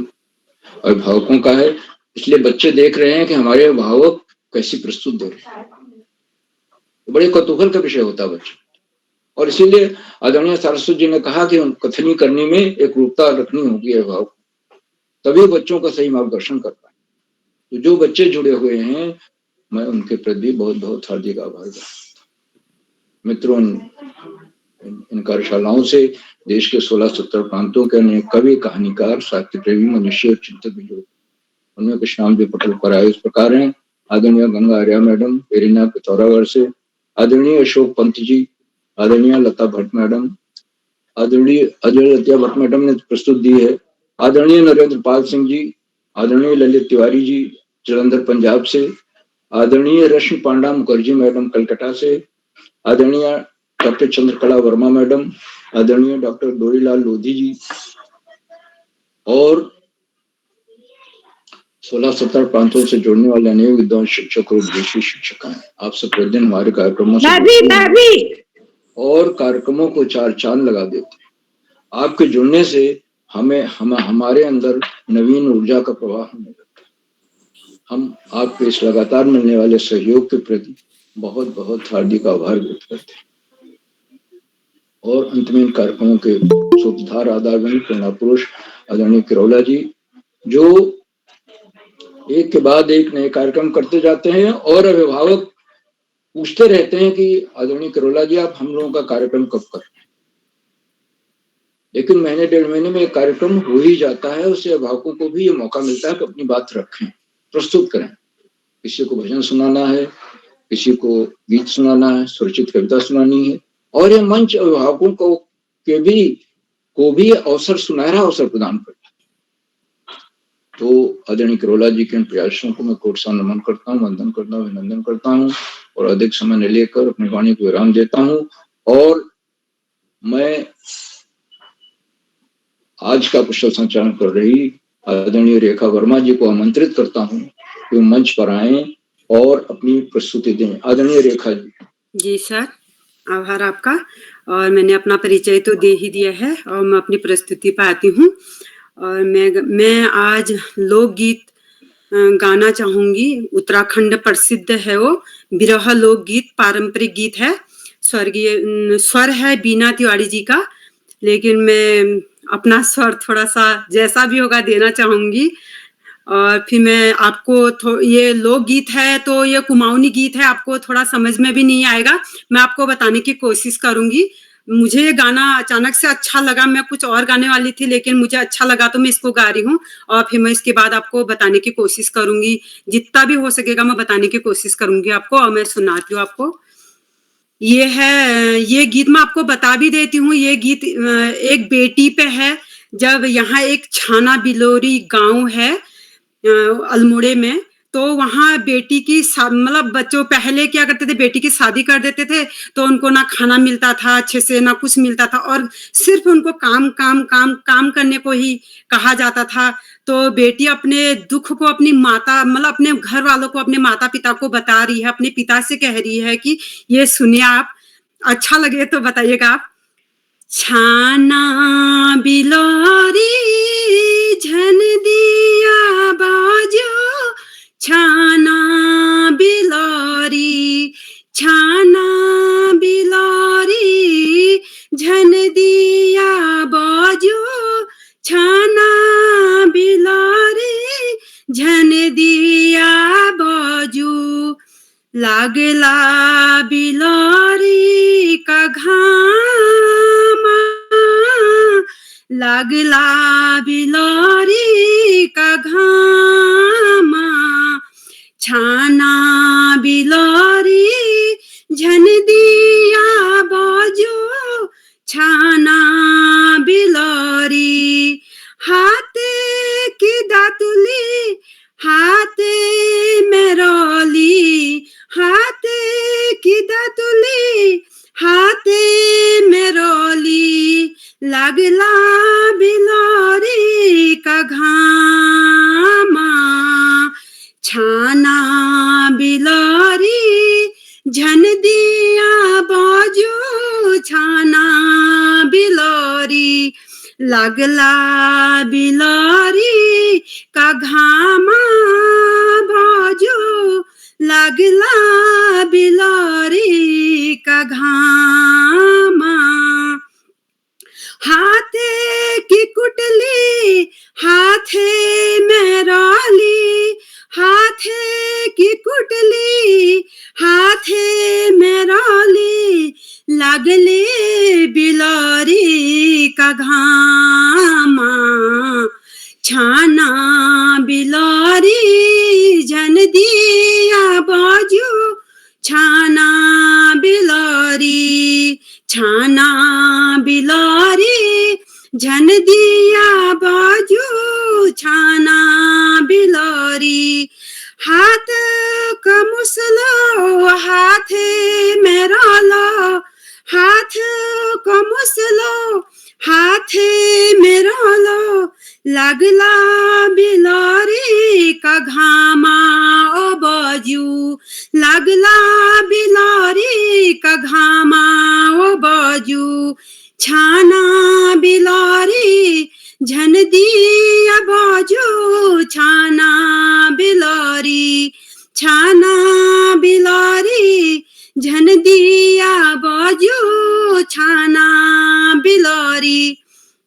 अभिभावकों का है, इसलिए बच्चे देख रहे हैं कि हमारे अभिभावक कैसी प्रस्तुत दे रहे हैं। बड़े कौतूहल का विषय होता है बच्चे, और इसीलिए आदरणीय सरस्वती जी ने कहा कि कथनी करने में एक रूपता रखनी होगी अभिभावक, तभी बच्चों का सही मार्गदर्शन कर पाए। तो जो बच्चे जुड़े हुए हैं, मैं उनके प्रति बहुत बहुत हार्दिक आभार व्यक्त करता हूं। मित्रों, इन कार्यशालाओं से देश के 16-17 प्रांतों के अनेक कवि, कहानीकार, साहित्य प्रेमी, मनुष्य और चिंतक भी जुड़े। उनमें कुछ नाम जो पटल पर आए इस प्रकार हैं: आदरणीय गंगा आर्या मैडम पेरिना पिथौरागढ़ से, आदरणीय अशोक पंत जी, आदरणीय लता भट्ट मैडम, आदरणीय अजय लतिया भट्ट मैडम ने प्रस्तुत दी है, आदरणीय नरेंद्र पाल सिंह जी, आदरणीय ललित तिवारी जी जलंधर पंजाब से, आदरणीय रश्मि पांडा मुखर्जी मैडम कलकत्ता से, आदरणीय डॉक्टर चंद्रकला वर्मा मैडम, आदरणीय डॉक्टर गौरीलाल लोधी जी, और 16-17 प्रांतों से जुड़ने वाले अनेक विद्वान शिक्षक और विदेशी शिक्षक हैं। आप सब प्रतिदिन हमारे कार्यक्रमों से और कार्यक्रमों को चार चांद लगा देते हैं। आपके जुड़ने से हमारे अंदर नवीन ऊर्जा का प्रवाह होने लगता है। हम आपके इस लगातार मिलने वाले सहयोग के प्रति बहुत बहुत हार्दिक आभार व्यक्त करते हैं। और अंत में इन कार्यक्रमों के सूत्रधार आधारगण प्रेरणा पुरुष आदरणीय किरौला जी, जो एक के बाद एक नए कार्यक्रम करते जाते हैं, और अभिभावक पूछते रहते हैं कि आदरणीय किरौला जी, आप हम लोगों का कार्यक्रम कब कर रहे हैं? लेकिन महीने डेढ़ महीने में एक कार्यक्रम हो ही जाता है। उससे अभिभावकों को भी ये मौका मिलता है कि अपनी बात रखें, प्रस्तुत करें। किसी को भजन सुनाना है, किसी को गीत सुनाना है, स्वरचित कविता सुनानी है, और ये मंच अभिभावकों को भी अवसर, सुनहरा अवसर प्रदान करता है। तो आदरणीय किरौला जी के इन प्रयासों को मैं कोटसा नमन करता हूँ, वंदन करता हूँ, अभिनंदन करता हूँ, और अधिक समय न लेकर अपनी वाणी को विराम देता हूँ। और मैं आज का कुशल संचालन कर रही आदरणीय रेखा वर्मा जी को आमंत्रित करता हूँ कि वो मंच पर आए और अपनी प्रस्तुति दें। आदरणीय रेखा जी। जी सर, आभार आपका। और मैंने अपना परिचय तो दे ही दिया है, और मैं अपनी प्रस्तुति पर आती हूँ। और मैं आज लोकगीत गाना चाहूंगी। उत्तराखंड प्रसिद्ध है वो बिरहा लोकगीत, पारंपरिक गीत है। स्वर है बीना तिवारी जी का, लेकिन मैं अपना स्वर थोड़ा सा जैसा भी होगा देना चाहूंगी। और फिर मैं आपको ये लोकगीत है तो ये कुमाऊनी गीत है, आपको थोड़ा समझ में भी नहीं आएगा। मैं आपको बताने की कोशिश करूंगी। मुझे ये गाना अचानक से अच्छा लगा, मैं कुछ और गाने वाली थी, लेकिन मुझे अच्छा लगा तो मैं इसको गा रही हूँ। और फिर मैं इसके बाद आपको बताने की कोशिश करूंगी, जितना भी हो सकेगा मैं बताने की कोशिश करूंगी आपको। और मैं सुनाती हूँ आपको। ये गीत मैं आपको बता भी देती हूँ। ये गीत एक बेटी पे है। जब यहाँ एक छाना बिलोरी गांव है अल्मोड़े में, तो वहां बेटी की मतलब बच्चों पहले क्या करते थे, बेटी की शादी कर देते थे तो उनको ना खाना मिलता था अच्छे से, ना कुछ मिलता था, और सिर्फ उनको काम काम काम काम करने को ही कहा जाता था। तो बेटी अपने दुख को अपनी माता मतलब अपने घर वालों को, अपने माता पिता को बता रही है, अपने पिता से कह रही है कि ये सुनिए आप, अच्छा लगे तो बताइएगा आप। छाना बिलोरी झन दिया बाजो, छाना बिलोरी, छाना बिलोरी झन दिया बाजो, छाना बिलोरी झन दिया बाजू, लागला बिलोरी का घामा, लागला बिलोरी का घामा, छाना बिलोरी झन दिया बाजू, छाना बिलोरी, हाथे की दातुली हाथे मेरोली, हाथे की दातुली हाथे मेरोली, लागला बिलोरी का घामा, छाना बिलोरी झन दिया बाजू, छाना बिलोरी, लागला बिलोरी का घामा बाजू, लागला बिलोरी का घामा, हाथे की कुटली हाथे मेरोली, हाथे की कुटली हाथे मेरोली, लागले बिलोरी का घामा, छाना बिलोरी झन दिया बाजू, छाना बिलोरी, छाना बिलोरी झन दिया बाजू, छाना बिलोरी, हाथ का मुसलो हाथे मेरोलो, हाथ का मुसलो हाथे मेरोलो, लागला बिलोरी का घामा ओ बाजू, लागला बिलोरी का घामा ओ बाजू, छाना बिलोरी झन दिया बाजू, छाना बिलोरी, छाना बिलोरी झन दिया बाजू, छाना बिलोरी।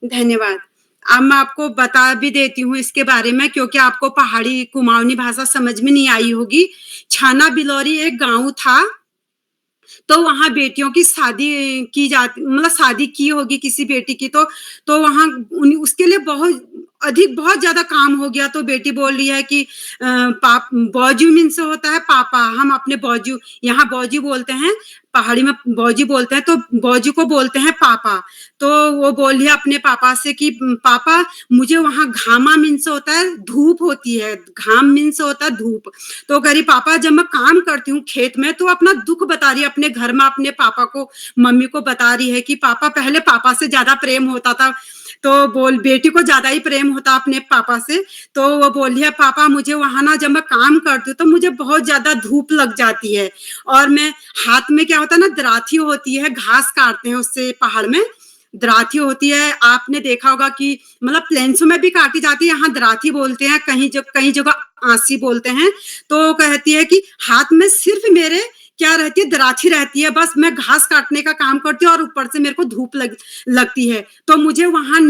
धन्यवाद। अब मैं आपको बता भी देती हूँ इसके बारे में, क्योंकि आपको पहाड़ी कुमाऊनी भाषा समझ में नहीं आई होगी। छाना बिलोरी एक गांव था, तो वहां बेटियों की शादी की जाती, मतलब शादी की होगी किसी बेटी की, तो वहां उसके लिए बहुत ज्यादा काम हो गया। तो बेटी बोल रही है कि बौजू मीन्स होता है पापा, हम अपने बौजू, यहाँ बौजू बोलते हैं, पहाड़ी में बौजू बोलते हैं, तो बौजू को बोलते हैं पापा। तो वो बोल रही है अपने पापा से कि पापा मुझे वहां घामा मीन्स होता है धूप होती है, घाम मीन्स होता है धूप। तो कह रही पापा जब मैं काम करती हूँ खेत में, तो अपना दुख बता रही है अपने घर में, अपने पापा को, मम्मी को बता रही है कि पापा, पहले पापा से ज्यादा प्रेम होता था, तो बेटी को ज्यादा ही प्रेम होता अपने पापा से। तो वो बोली है पापा मुझे वहां ना जब मैं काम करती हूँ तो मुझे बहुत ज्यादा धूप लग जाती है, और मैं हाथ में क्या होता है ना, दराती होती है, घास काटते हैं उससे, पहाड़ में दराती होती है, आपने देखा होगा कि मतलब प्लेन्सों में भी काटी जाती है, यहाँ दराती बोलते हैं, कहीं जगह आंसी बोलते हैं। तो कहती है कि हाथ में सिर्फ मेरे क्या रहती है, दराती रहती है, बस मैं घास काटने का काम करती हूँ और ऊपर से मेरे को धूप लगती है, तो मुझे वहां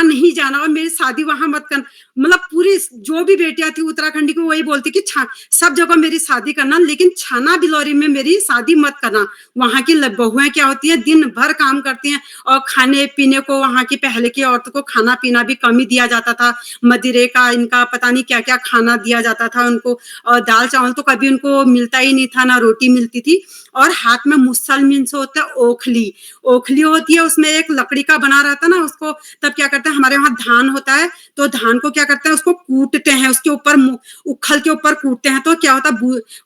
नहीं जाना और मेरी शादी वहां मत करना। मतलब पूरी जो भी बेटियां थी उत्तराखंडी को वही बोलती कि सब जगह मेरी शादी करना, लेकिन छाना बिलोरी में मेरी शादी मत करना। वहां की बहुएं क्या होती है, दिन भर काम करती हैं, और खाने पीने को वहां की पहले की औरतों को खाना पीना भी कम ही दिया जाता था, मदिरे का इनका पता नहीं क्या क्या खाना दिया जाता था उनको, और दाल चावल तो कभी उनको मिलता ही नहीं था, ना रोटी मिलती थी। और हाथ में मुसल मीन्स होता है ओखली, ओखली होती है, उसमें एक लकड़ी का बना रहता है ना, उसको तब क्या करते हैं, हमारे वहां धान होता है तो धान को क्या करते हैं, उसको उसको कूटते हैं, उसके ऊपर उखल के ऊपर कूटते हैं, तो क्या होता है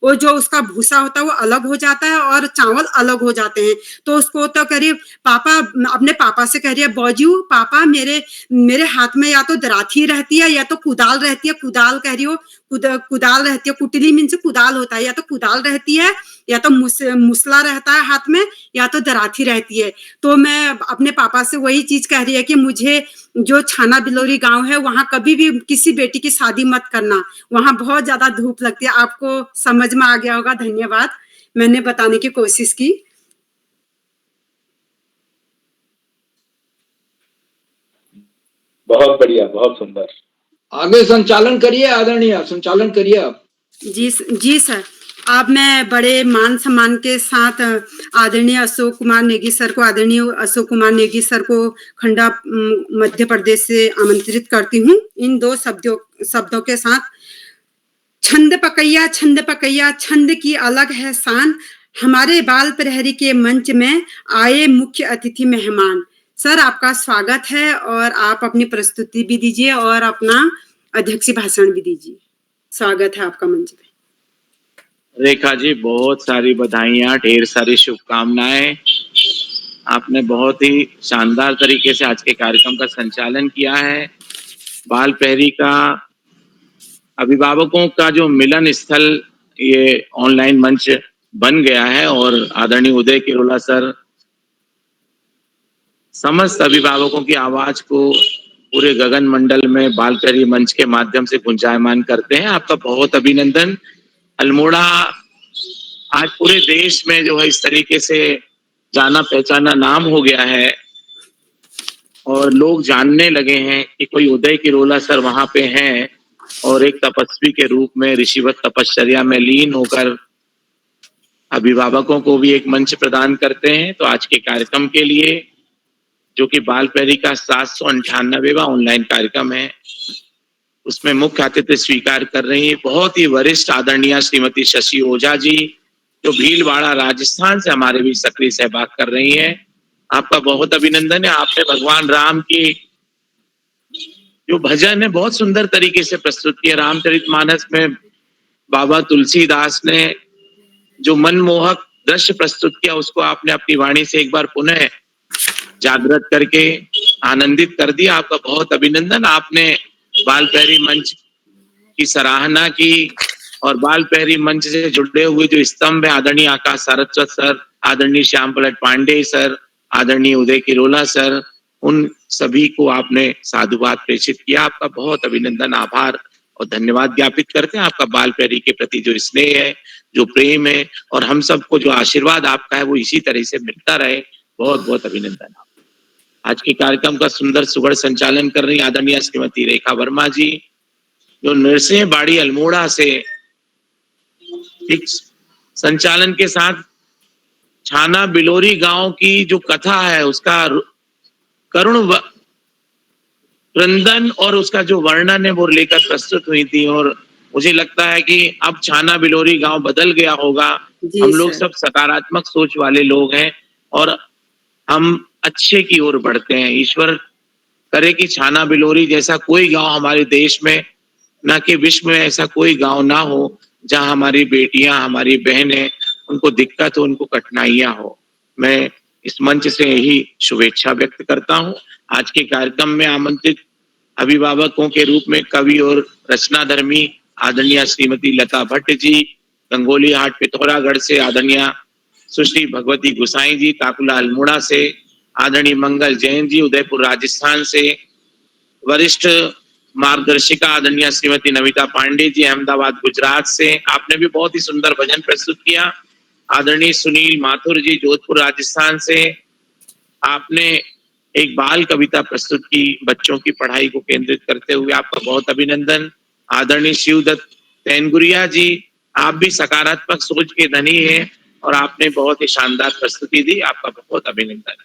वो जो उसका भूसा होता है वो अलग हो जाता है और चावल अलग हो जाते हैं। तो उसको तो कह रही पापा, अपने पापा से कह रही है, बौजू पापा मेरे हाथ में या तो दराठी रहती है या तो कुदाल रहती है। कुदाल कह रही हो, कुदाल रहती है, कुटली मीन्स कुदाल होता है, या तो कुदाल रहती है या तो मुसला रहता है हाथ में या तो दराठी रहती है। तो मैं अपने पापा से वही चीज कह रही है कि मुझे जो छाना बिलोरी गांव है वहां कभी भी किसी बेटी की शादी मत करना, वहां बहुत ज्यादा धूप लगती है। आपको समझ में आ गया होगा। धन्यवाद, मैंने बताने की कोशिश की। बहुत बढ़िया, बहुत सुंदर। आगे संचालन करिए आदरणीय, संचालन करिए आप। जी सर। अब मैं बड़े मान सम्मान के साथ आदरणीय अशोक कुमार नेगी सर को, आदरणीय अशोक कुमार नेगी सर को खंडा मध्य प्रदेश से आमंत्रित करती हूँ इन 2 शब्दों के साथ। छंद पकैया छंद की अलग है शान, हमारे बाल प्रहरी के मंच में आए मुख्य अतिथि मेहमान। सर आपका स्वागत है और आप अपनी प्रस्तुति भी दीजिए और अपना अध्यक्षीय भाषण भी दीजिए। स्वागत है आपका मंच पे। रेखा जी बहुत सारी बधाइयाँ, ढेर सारी शुभकामनाएं। आपने बहुत ही शानदार तरीके से आज के कार्यक्रम का संचालन किया है। बाल प्रहरी का अभिभावकों का जो मिलन स्थल ये ऑनलाइन मंच बन गया है और आदरणीय उदय किरोला सर समस्त अभिभावकों की आवाज को पूरे गगन मंडल में बाल प्रहरी मंच के माध्यम से गुंजायमान करते हैं। आपका बहुत अभिनंदन। अल्मोड़ा आज पूरे देश में जो है इस तरीके से जाना पहचाना नाम हो गया है और लोग जानने लगे हैं कि कोई उदय किरोला सर वहां पे हैं और एक तपस्वी के रूप में ऋषिवत तपश्चर्या में लीन होकर अभिभावकों को भी एक मंच प्रदान करते हैं। तो आज के कार्यक्रम के लिए जो कि बाल प्रहरी का 798वां ऑनलाइन कार्यक्रम है, उसमें मुख्य अतिथि स्वीकार कर रही है बहुत ही वरिष्ठ आदरणीय श्रीमती शशि ओझा जी, जो भीलवाड़ा राजस्थान से हमारे भी सक्रिय सहभाग कर रही हैं। आपका बहुत अभिनंदन है। आपने भगवान राम की जो भजन है बहुत सुंदर तरीके से प्रस्तुत किया। रामचरितमानस में बाबा तुलसीदास ने जो मनमोहक दृश्य प्रस्तुत किया उसको आपने अपनी वाणी से एक बार पुनः जागृत करके आनंदित कर दिया। आपका बहुत अभिनंदन। आपने बाल प्रहरी मंच की सराहना की और बाल प्रहरी मंच से जुड़े हुए जो स्तंभ है, आदरणीय आकाश सारस्वत सर, आदरणीय श्याम पलट पांडे सर, आदरणीय उदय किरोला सर, उन सभी को आपने साधुवाद प्रेषित किया। आपका बहुत अभिनंदन, आभार और धन्यवाद ज्ञापित करते हैं। आपका बाल प्रहरी के प्रति जो स्नेह है, जो प्रेम है और हम सबको जो आशीर्वाद आपका है वो इसी तरह से मिलता रहे। बहुत बहुत अभिनंदन। आज के कार्यक्रम का सुंदर सुगढ़ संचालन कर रही आदरणीय श्रीमती रेखा वर्मा जी, जो नरसिंह बाड़ी अल्मोड़ा से एक संचालन के साथ छाना बिलोरी गांव की जो कथा है उसका करुण क्रंदन और उसका जो वर्णन है वो लेकर प्रस्तुत हुई थी। और मुझे लगता है कि अब छाना बिलोरी गांव बदल गया होगा। हम लोग सब सकारात्मक सोच वाले लोग हैं और हम अच्छे की ओर बढ़ते हैं। ईश्वर करे कि छाना बिलोरी जैसा कोई गांव हमारे देश में, ना कि विश्व में ऐसा कोई गांव ना हो जहां हमारी बेटियां, हमारी बहनें, उनको दिक्कत हो, उनको कठिनाइयां हो। मैं इस मंच से यही शुभेच्छा व्यक्त करता हूं। आज के कार्यक्रम में आमंत्रित अभिभावकों के रूप में कवि और रचनाधर्मी आदरणीय श्रीमती लता भट्ट जी, गंगोली हाट पिथौरागढ़ से आदरणीय सुश्री भगवती गुसाई जी, काकुला अल्मोड़ा से आदरणीय मंगल जैन जी, उदयपुर राजस्थान से वरिष्ठ मार्गदर्शिका आदरणीय श्रीमती नमिता पांडे जी, अहमदाबाद गुजरात से। आपने भी बहुत ही सुंदर भजन प्रस्तुत किया। आदरणीय सुनील माथुर जी, जोधपुर राजस्थान से। आपने एक बाल कविता प्रस्तुत की बच्चों की पढ़ाई को केंद्रित करते हुए। आपका बहुत अभिनंदन। आदरणीय शिवदत्त तैनगुरिया जी, आप भी सकारात्मक सोच के धनी हैं और आपने बहुत ही शानदार प्रस्तुति दी। आपका बहुत अभिनंदन।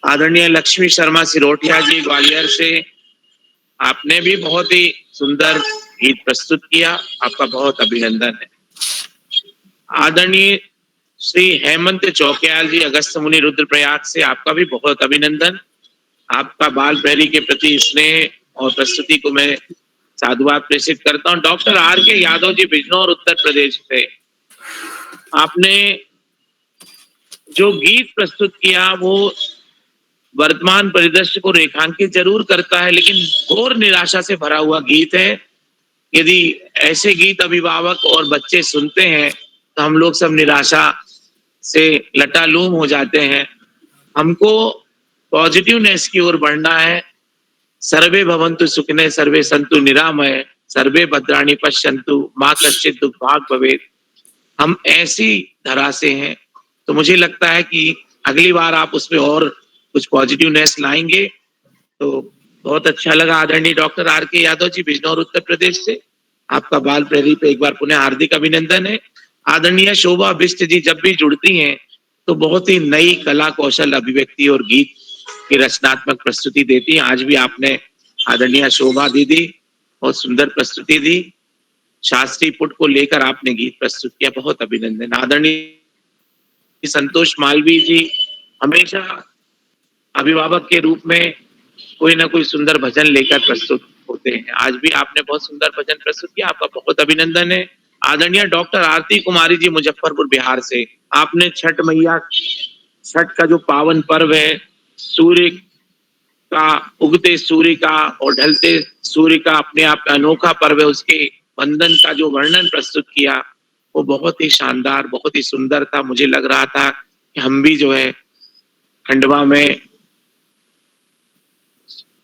आदरणीय लक्ष्मी शर्मा सिरोठिया जी, ग्वालियर से, आपने भी बहुत ही सुंदर गीत प्रस्तुत किया। आपका बहुत अभिनंदन है। आदरणीय श्री हेमंत चौकियाल जी, अगस्त मुनि रुद्रप्रयाग से, आपका भी बहुत अभिनंदन। आपका बाल प्रहरी के प्रति स्नेह और प्रस्तुति को मैं साधुवाद प्रेषित करता हूँ। डॉक्टर आर के यादव जी, बिजनौर, उत्तर प्रदेश से, आपने जो गीत प्रस्तुत किया वो वर्तमान परिदृश्य को रेखांकित जरूर करता है, लेकिन घोर निराशा से भरा हुआ गीत है। यदि ऐसे गीत अभिभावक और बच्चे सुनते हैं तो हम लोग सब निराशा से लटालूम हो जाते हैं। हमको पॉजिटिवनेस की ओर बढ़ना है। सर्वे भवन्तु सुखिनः, सर्वे सन्तु निरामय, सर्वे भद्राणि पश्यन्तु, मा कश्चित् दुःखभाग् भवेत्। हम ऐसी धरा से हैं, तो मुझे लगता है कि अगली बार आप उसमें और कुछ पॉजिटिवनेस लाएंगे तो बहुत अच्छा लगा। आदरणीय डॉक्टर आर के यादव जी, बिजनौर, उत्तर प्रदेश से, आपका बाल प्रहरी पे एक बार पुनः हार्दिक अभिनंदन है। आदरणीय शोभा बिष्ट जी जब भी जुड़ती हैं तो बहुत ही नई कला कौशल अभिव्यक्ति और गीत की रचनात्मक प्रस्तुति देती हैं। आज भी आपने आदरणीय शोभा दीदी बहुत सुंदर प्रस्तुति दी। शास्त्रीय पुट को लेकर आपने गीत प्रस्तुत किया, बहुत अभिनंदन। आदरणीय संतोष मालवीय जी हमेशा अभिभावक के रूप में कोई ना कोई सुंदर भजन लेकर प्रस्तुत होते हैं। आज भी आपने बहुत सुंदर भजन प्रस्तुत किया, आपका बहुत अभिनंदन है। आदरणीय डॉक्टर आरती कुमारी जी, मुजफ्फरपुर, बिहार से, आपने छठ मैया, छठ का जो पावन पर्व है, सूर्य का, उगते सूर्य का और ढलते सूर्य का अपने आप में अनोखा पर्व है, उसके वंदन का जो वर्णन प्रस्तुत किया वो बहुत ही शानदार, बहुत ही सुंदर था। मुझे लग रहा था कि हम भी जो है खंडवा में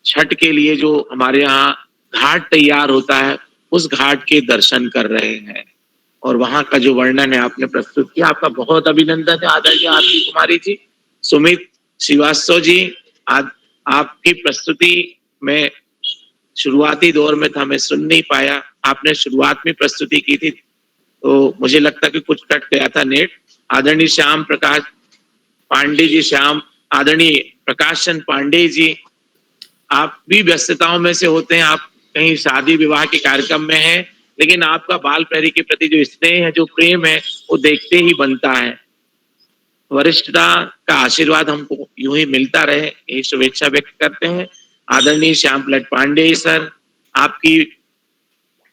छठ के लिए जो हमारे यहाँ घाट तैयार होता है उस घाट के दर्शन कर रहे हैं और वहां का जो वर्णन है आपने प्रस्तुत किया, आपका बहुत अभिनंदन है। आदरणीय आरती कुमारी जी, सुमित श्रीवास्तव जी, आपकी प्रस्तुति में शुरुआती दौर में था, मैं सुन नहीं पाया। आपने शुरुआत में प्रस्तुति की थी तो मुझे लगता कि कुछ कट गया था नेट। आदरणीय श्याम प्रकाश पांडे जी, आदरणीय प्रकाश चंद पांडे जी, आप भी व्यस्तताओं में से होते हैं, आप कहीं शादी विवाह के कार्यक्रम में हैं, लेकिन आपका बाल प्रहरी के प्रति जो स्नेह है, जो प्रेम है, वो देखते ही बनता है। वरिष्ठता का आशीर्वाद हमको यूं ही मिलता रहे, यही शुभेच्छा व्यक्त करते हैं। आदरणीय श्याम प्रकाश पांडे सर, आपकी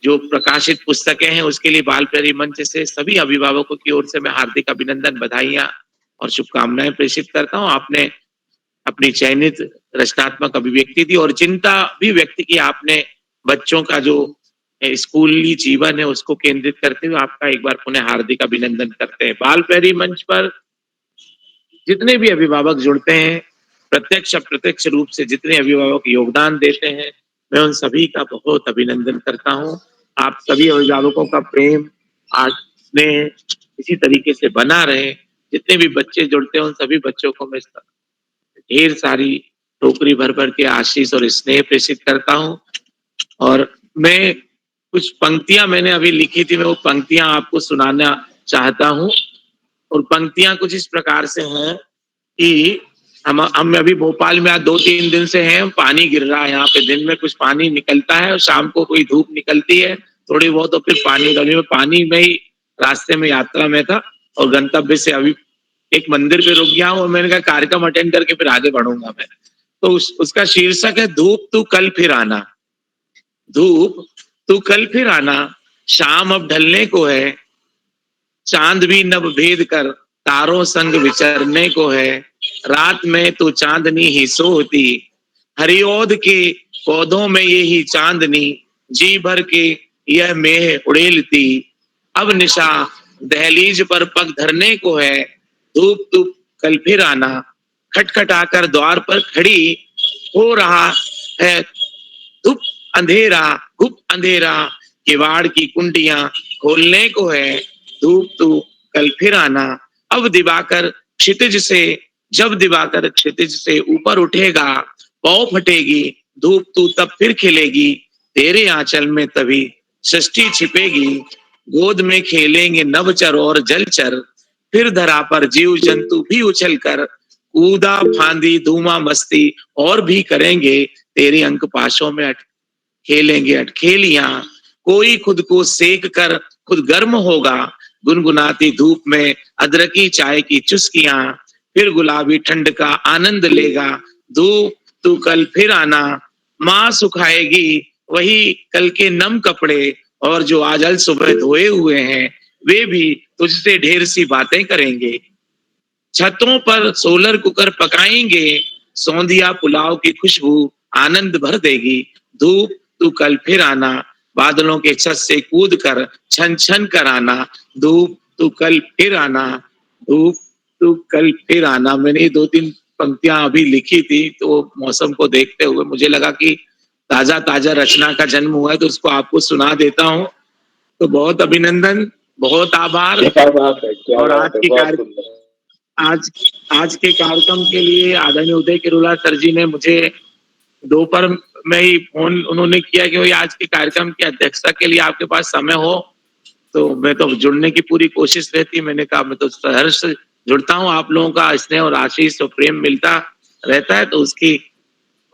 जो प्रकाशित पुस्तकें हैं उसके लिए बाल प्रहरी मंच से सभी अभिभावकों की ओर से मैं हार्दिक अभिनंदन, बधाइयां और शुभकामनाएं प्रेषित करता हूं। आपने अपनी चयनित रचनात्मक अभिव्यक्ति दी और चिंता भी व्यक्त की आपने बच्चों का जो स्कूली जीवन है उसको केंद्रित करते हुए, आपका एक बार पुनः हार्दिक अभिनंदन करते हैं। बाल प्रहरी मंच पर जितने भी अभिभावक जुड़ते हैं, प्रत्यक्ष अप्रत्यक्ष रूप से जितने अभिभावक योगदान देते हैं, मैं उन सभी का बहुत अभिनंदन करता हूं। आप सभी अभिभावकों का प्रेम, स्नेह इसी तरीके से बना रहे। जितने भी बच्चे जुड़ते हैं उन सभी बच्चों को मैं ढेर सारी टोकरी भर भर के आशीष और स्नेह प्रेषित करता हूं। और मैं कुछ पंक्तियां मैंने अभी लिखी थी, मैं वो पंक्तियां आपको सुनाना चाहता हूं। और पंक्तियां कुछ इस प्रकार से हैं कि हम अभी भोपाल में आज 2-3 दिन से हैं, पानी गिर रहा है यहाँ पे, दिन में कुछ पानी निकलता है और शाम को कोई धूप निकलती है थोड़ी बहुत, तो फिर पानी, गली में पानी में ही रास्ते में यात्रा में था और गंतव्य से अभी एक मंदिर पे रुक गया हूँ और मैंने कहा कार्यक्रम अटेंड करके फिर आगे बढ़ूंगा मैं। तो उसका शीर्षक है धूप तू कल फिर आना। धूप तू कल फिर आना, शाम अब ढलने को है, चांद भी नभ भेद कर तारों संग विचरने को है, रात में तो चांदनी ही सोती, हरिओद के पौधों में ये ही चांदनी, जी भर के यह मेह उड़ेलती, अब निशा दहलीज पर पग धरने को है, धूप तू कल फिर आना, खटखटाकर द्वार पर खड़ी हो रहा है धूप अंधेरा, धूप अंधेरा, किवाड़ की कुंडियां खोलने को है, धूप तू कल फिर आना, अब दिवाकर क्षितिज से, जब दिवाकर क्षितिज से ऊपर उठेगा, पौ फटेगी, धूप तू तब फिर खिलेगी, तेरे आंचल में तभी षष्ठी छिपेगी, गोद में खेलेंगे नवचर और जलचर, फिर धरा पर जीव जंतु भी उछल कर कूदा फांदी धूमा मस्ती और भी करेंगे, तेरे अंक पाशों में खेलेंगे अटखेलियां, कोई खुद को सेक कर खुद गर्म होगा, गुनगुनाती धूप में अदरकी चाय की चुस्कियां, फिर गुलाबी ठंड का आनंद लेगा, धूप तू कल फिर आना, माँ सुखाएगी वही कल के नम कपड़े और जो आज अल सुबह धोए हुए हैं वे भी तुझसे ढेर सी बातें करेंगे। छतों पर सोलर कुकर पकाएंगे, सौंधिया पुलाव की खुशबू आनंद भर देगी। धूप तू कल फिर आना, बादलों के छत से कूद कर छन छन कर आना। धूप तू कल फिर आना, धूप तू कल फिर आना। मैंने ये 2-3 पंक्तियां अभी लिखी थी, तो मौसम को देखते हुए मुझे लगा कि ताजा ताजा रचना का जन्म हुआ है, तो उसको आपको सुना देता हूँ। तो बहुत अभिनंदन, बहुत आभार। और आज के कार्यक्रम के लिए आदरणीय उदय किरोला सर जी ने मुझे दोपहर में ही फोन उन्होंने किया कि भाई आज के कार्यक्रम की अध्यक्षता के लिए आपके पास समय हो, तो मैं तो जुड़ने की पूरी कोशिश रहती। मैंने कहा मैं तो सहर्ष जुड़ता हूँ, आप लोगों का स्नेह और आशीष और प्रेम मिलता रहता है, तो उसकी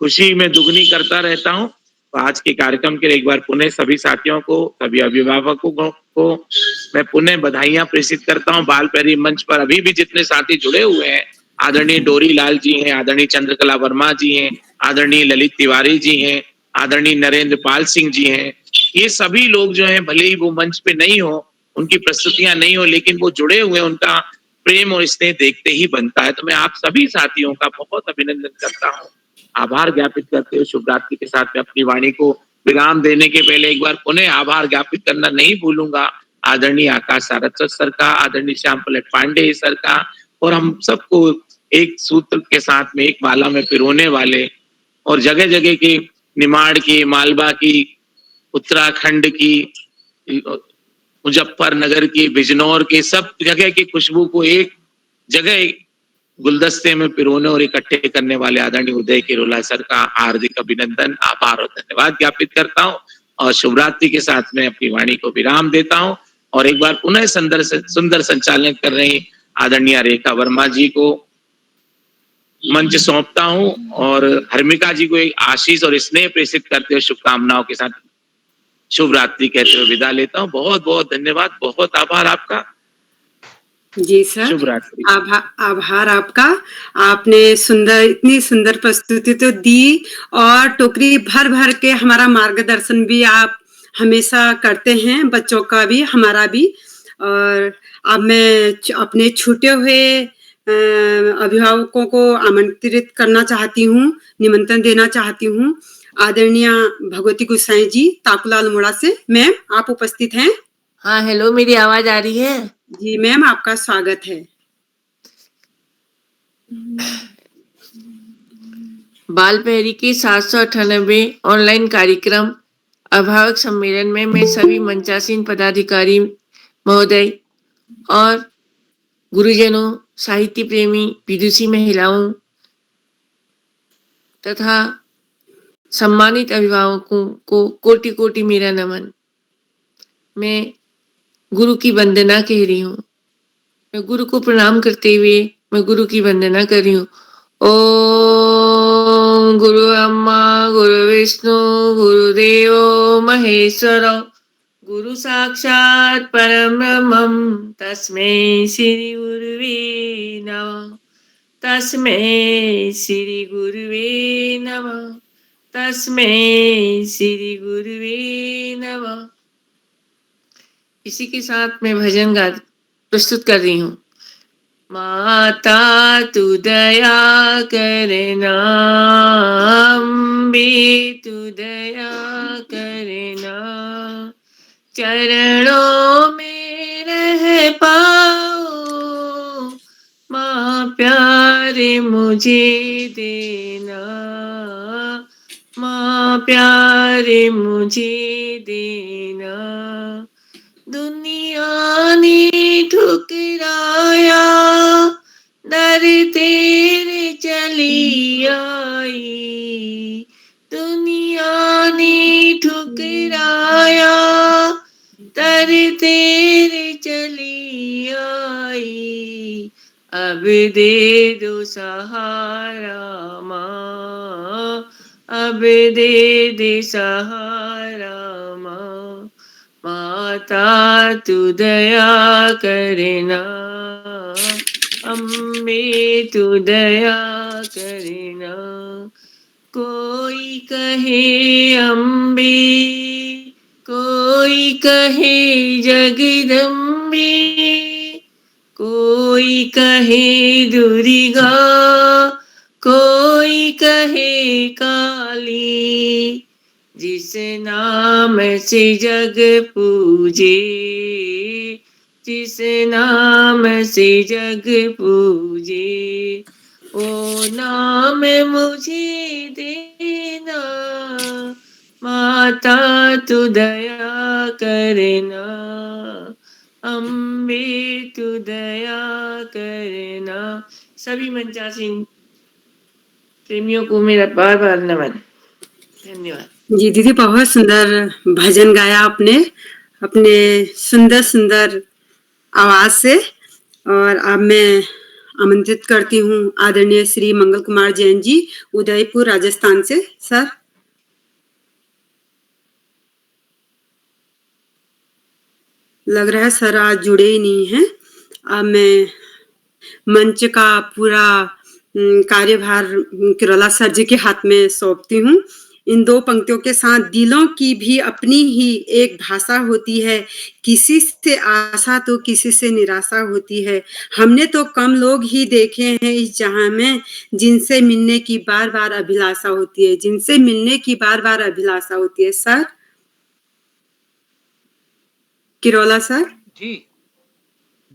खुशी में दुगनी करता रहता हूँ। तो आज के कार्यक्रम के लिए एक बार पुनः सभी साथियों को, सभी अभिभावकों को मैं पुनः बधाइयां प्रेषित करता हूँ। बाल पैरी मंच पर अभी भी जितने साथी जुड़े हुए हैं, आदरणीय डोरी लाल जी हैं, आदरणीय चंद्रकला वर्मा जी हैं, आदरणीय ललित तिवारी जी हैं, आदरणीय नरेंद्र पाल सिंह जी हैं, ये सभी लोग जो हैं भले ही वो मंच पे नहीं हो, उनकी प्रस्तुतियां नहीं हो, लेकिन वो जुड़े हुए हैं, उनका प्रेम और स्नेह देखते ही बनता है। तो मैं आप सभी साथियों का बहुत अभिनंदन करता हूँ, आभार ज्ञापित करते हुए शुभ रात्रि के साथ में अपनी वाणी को विराम देने के पहले एक बार पुनः आभार ज्ञापित करना नहीं भूलूंगा आदरणीय आकाश सारस्वत सर का, आदरणीय श्याम पलट पांडे सर का, और हम सबको एक सूत्र के साथ में एक माला में पिरोने वाले और जगह जगह के निमाड़ की, मालवा की, उत्तराखंड की, मुजफ्फरनगर की, बिजनौर के सब जगह की खुशबू को एक जगह गुलदस्ते में पिरोने और इकट्ठे करने वाले आदरणीय उदय किरोला सर का हार्दिक अभिनंदन, आभार और धन्यवाद ज्ञापित करता हूँ और शुभरात्रि के साथ में अपनी वाणी को विराम देता हूँ। और एक बार पुनः सुंदर संचालन कर रही आदरणीय रेखा वर्मा जी को मंच सौंपता हूँ और हर्मिका जी को एक आशीष और स्नेह प्रेषित करते हुए शुभकामनाओं के साथ शुभ रात्रि कहते हुए विदा लेता हूँ। बहुत बहुत धन्यवाद, बहुत आभार आपका। जी सर, शुभ रात्रि। आभार आपका। आपने इतनी सुंदर प्रस्तुति तो दी और टोकरी भर भर के हमारा मार्गदर्शन भी आप हमेशा करते हैं, बच्चों का भी हमारा भी। और अब मैं अपने छूटे हुए अभिभावकों को आमंत्रित करना चाहती हूँ, निमंत्रण देना चाहती हूँ। आदरणीय भगवती गुसाई जी ताकुलाल मोड़ा से, मैम आप उपस्थित हैं? हाँ, हेलो, मेरी आवाज आ रही है? जी मैम, आपका स्वागत है। बाल पहरी की 798 ऑनलाइन कार्यक्रम अभिभावक सम्मेलन में मैं सभी मंचासीन पदाधिकारी महोदय और गुरुजनों, साहित्य प्रेमी, विदुषी महिलाओं तथा सम्मानित अभिभावकों को कोटि कोटि मेरा नमन। मैं गुरु की वंदना कह रही हूँ। मैं गुरु को प्रणाम करते हुए मैं गुरु की वंदना कर रही हूँ। ओम गुरु ब्रह्मा गुरु विष्णु गुरुदेव महेश्वर गुरु साक्षात परम ब्रह्मं तस्मै श्री गुरुवे नमः। तस्मै श्री गुरुवे नमः। तस्मै श्री गुरुवे नमः। इसी के साथ मैं भजन गा प्रस्तुत कर रही हूँ। माता तू दया करना, अम्बे तू दया करना, चरणों में रह पाओ, माँ प्यारे मुझे देना, माँ प्यारे मुझे देना। दुनिया ने ठुकराया, दर तेरे चली आई। दुनिया ने ठुकराया, दर तेरे चली आई। अब दे दो सहारा माँ, अब दे दे सहारा माँ। माता तू दया करना, अम्बे तू दया करना। कोई कहे अम्बे, कोई कहे जगदम्बे, कोई कहे दुर्गा, कोई कहे काली। जिस नाम से जग पूजे, जिस नाम से जग पूजे, ओ नाम मुझे देना, माता तू दया करना, अम्बे तू दया करना। सभी मंचासीन प्रेमियों को मेरा बार बार नमन। धन्यवाद। जी दीदी, बहुत सुंदर भजन गाया आपने अपने सुंदर सुंदर आवाज से। और अब मैं आमंत्रित करती हूँ आदरणीय श्री मंगल कुमार जैन जी, उदयपुर राजस्थान से। सर, लग रहा है सर आज जुड़े ही नहीं हैं। अब मैं मंच का पूरा कार्यभार किरोला सर जी के हाथ में सौंपती हूँ। इन दो पंक्तियों के साथ, दिलों की भी अपनी ही एक भाषा होती है, किसी से आशा तो किसी से निराशा होती है। हमने तो कम लोग ही देखे हैं इस जहां में, जिनसे मिलने की बार बार अभिलाषा होती है, जिनसे मिलने की बार बार अभिलाषा होती है। Sir, Kirola sir. जी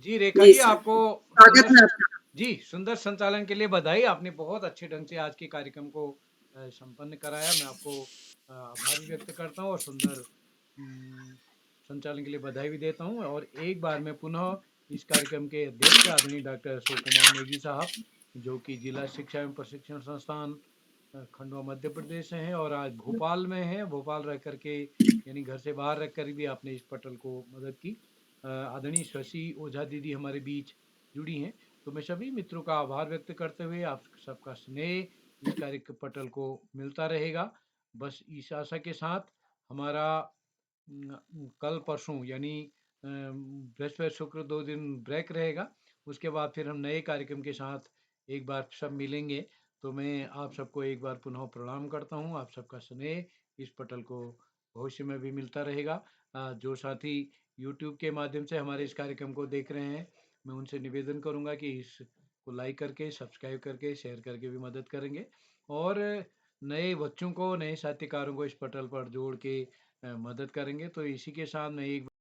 रेखा जी जी, सर, आपको स्वागत सुंदर है आपका। जी सुंदर संचालन के लिए बधाई। आपने बहुत अच्छे ढंग से आज के कार्यक्रम को संपन्न कराया। मैं आपको आभार भी व्यक्त करता हूँ और सुंदर संचालन के लिए बधाई भी देता हूँ। और एक बार मैं पुनः इस कार्यक्रम के अध्यक्ष आदरणीय डॉक्टर अशोक कुमार नेगी साहब, जो कि जिला शिक्षा एवं प्रशिक्षण संस्थान खंडवा मध्य प्रदेश से हैं और आज भोपाल में हैं। भोपाल रह करके, यानी घर से बाहर रह कर भी आपने इस पटल को मदद की। आदरणीय शशि ओझा दीदी हमारे बीच जुड़ी हैं। तो मैं सभी मित्रों का आभार व्यक्त करते हुए आप सबका स्नेह इस कार्य पटल को मिलता रहेगा। बस इस आशा के साथ हमारा कल परसों यानी बृहस्पति शुक्र 2 दिन ब्रेक रहेगा। उसके बाद फिर हम नए कार्यक्रम के साथ एक बार सब मिलेंगे। तो मैं आप सबको एक बार पुनः प्रणाम करता हूँ। आप सबका स्नेह इस पटल को भविष्य में भी मिलता रहेगा। जो साथी यूट्यूब के माध्यम से हमारे इस कार्यक्रम को देख रहे हैं, मैं उनसे निवेदन करूंगा कि इसको लाइक करके, सब्सक्राइब करके, शेयर करके भी मदद करेंगे और नए बच्चों को, नए साहित्यकारों को इस पटल पर जोड़ के मदद करेंगे। तो इसी के साथ मैं एक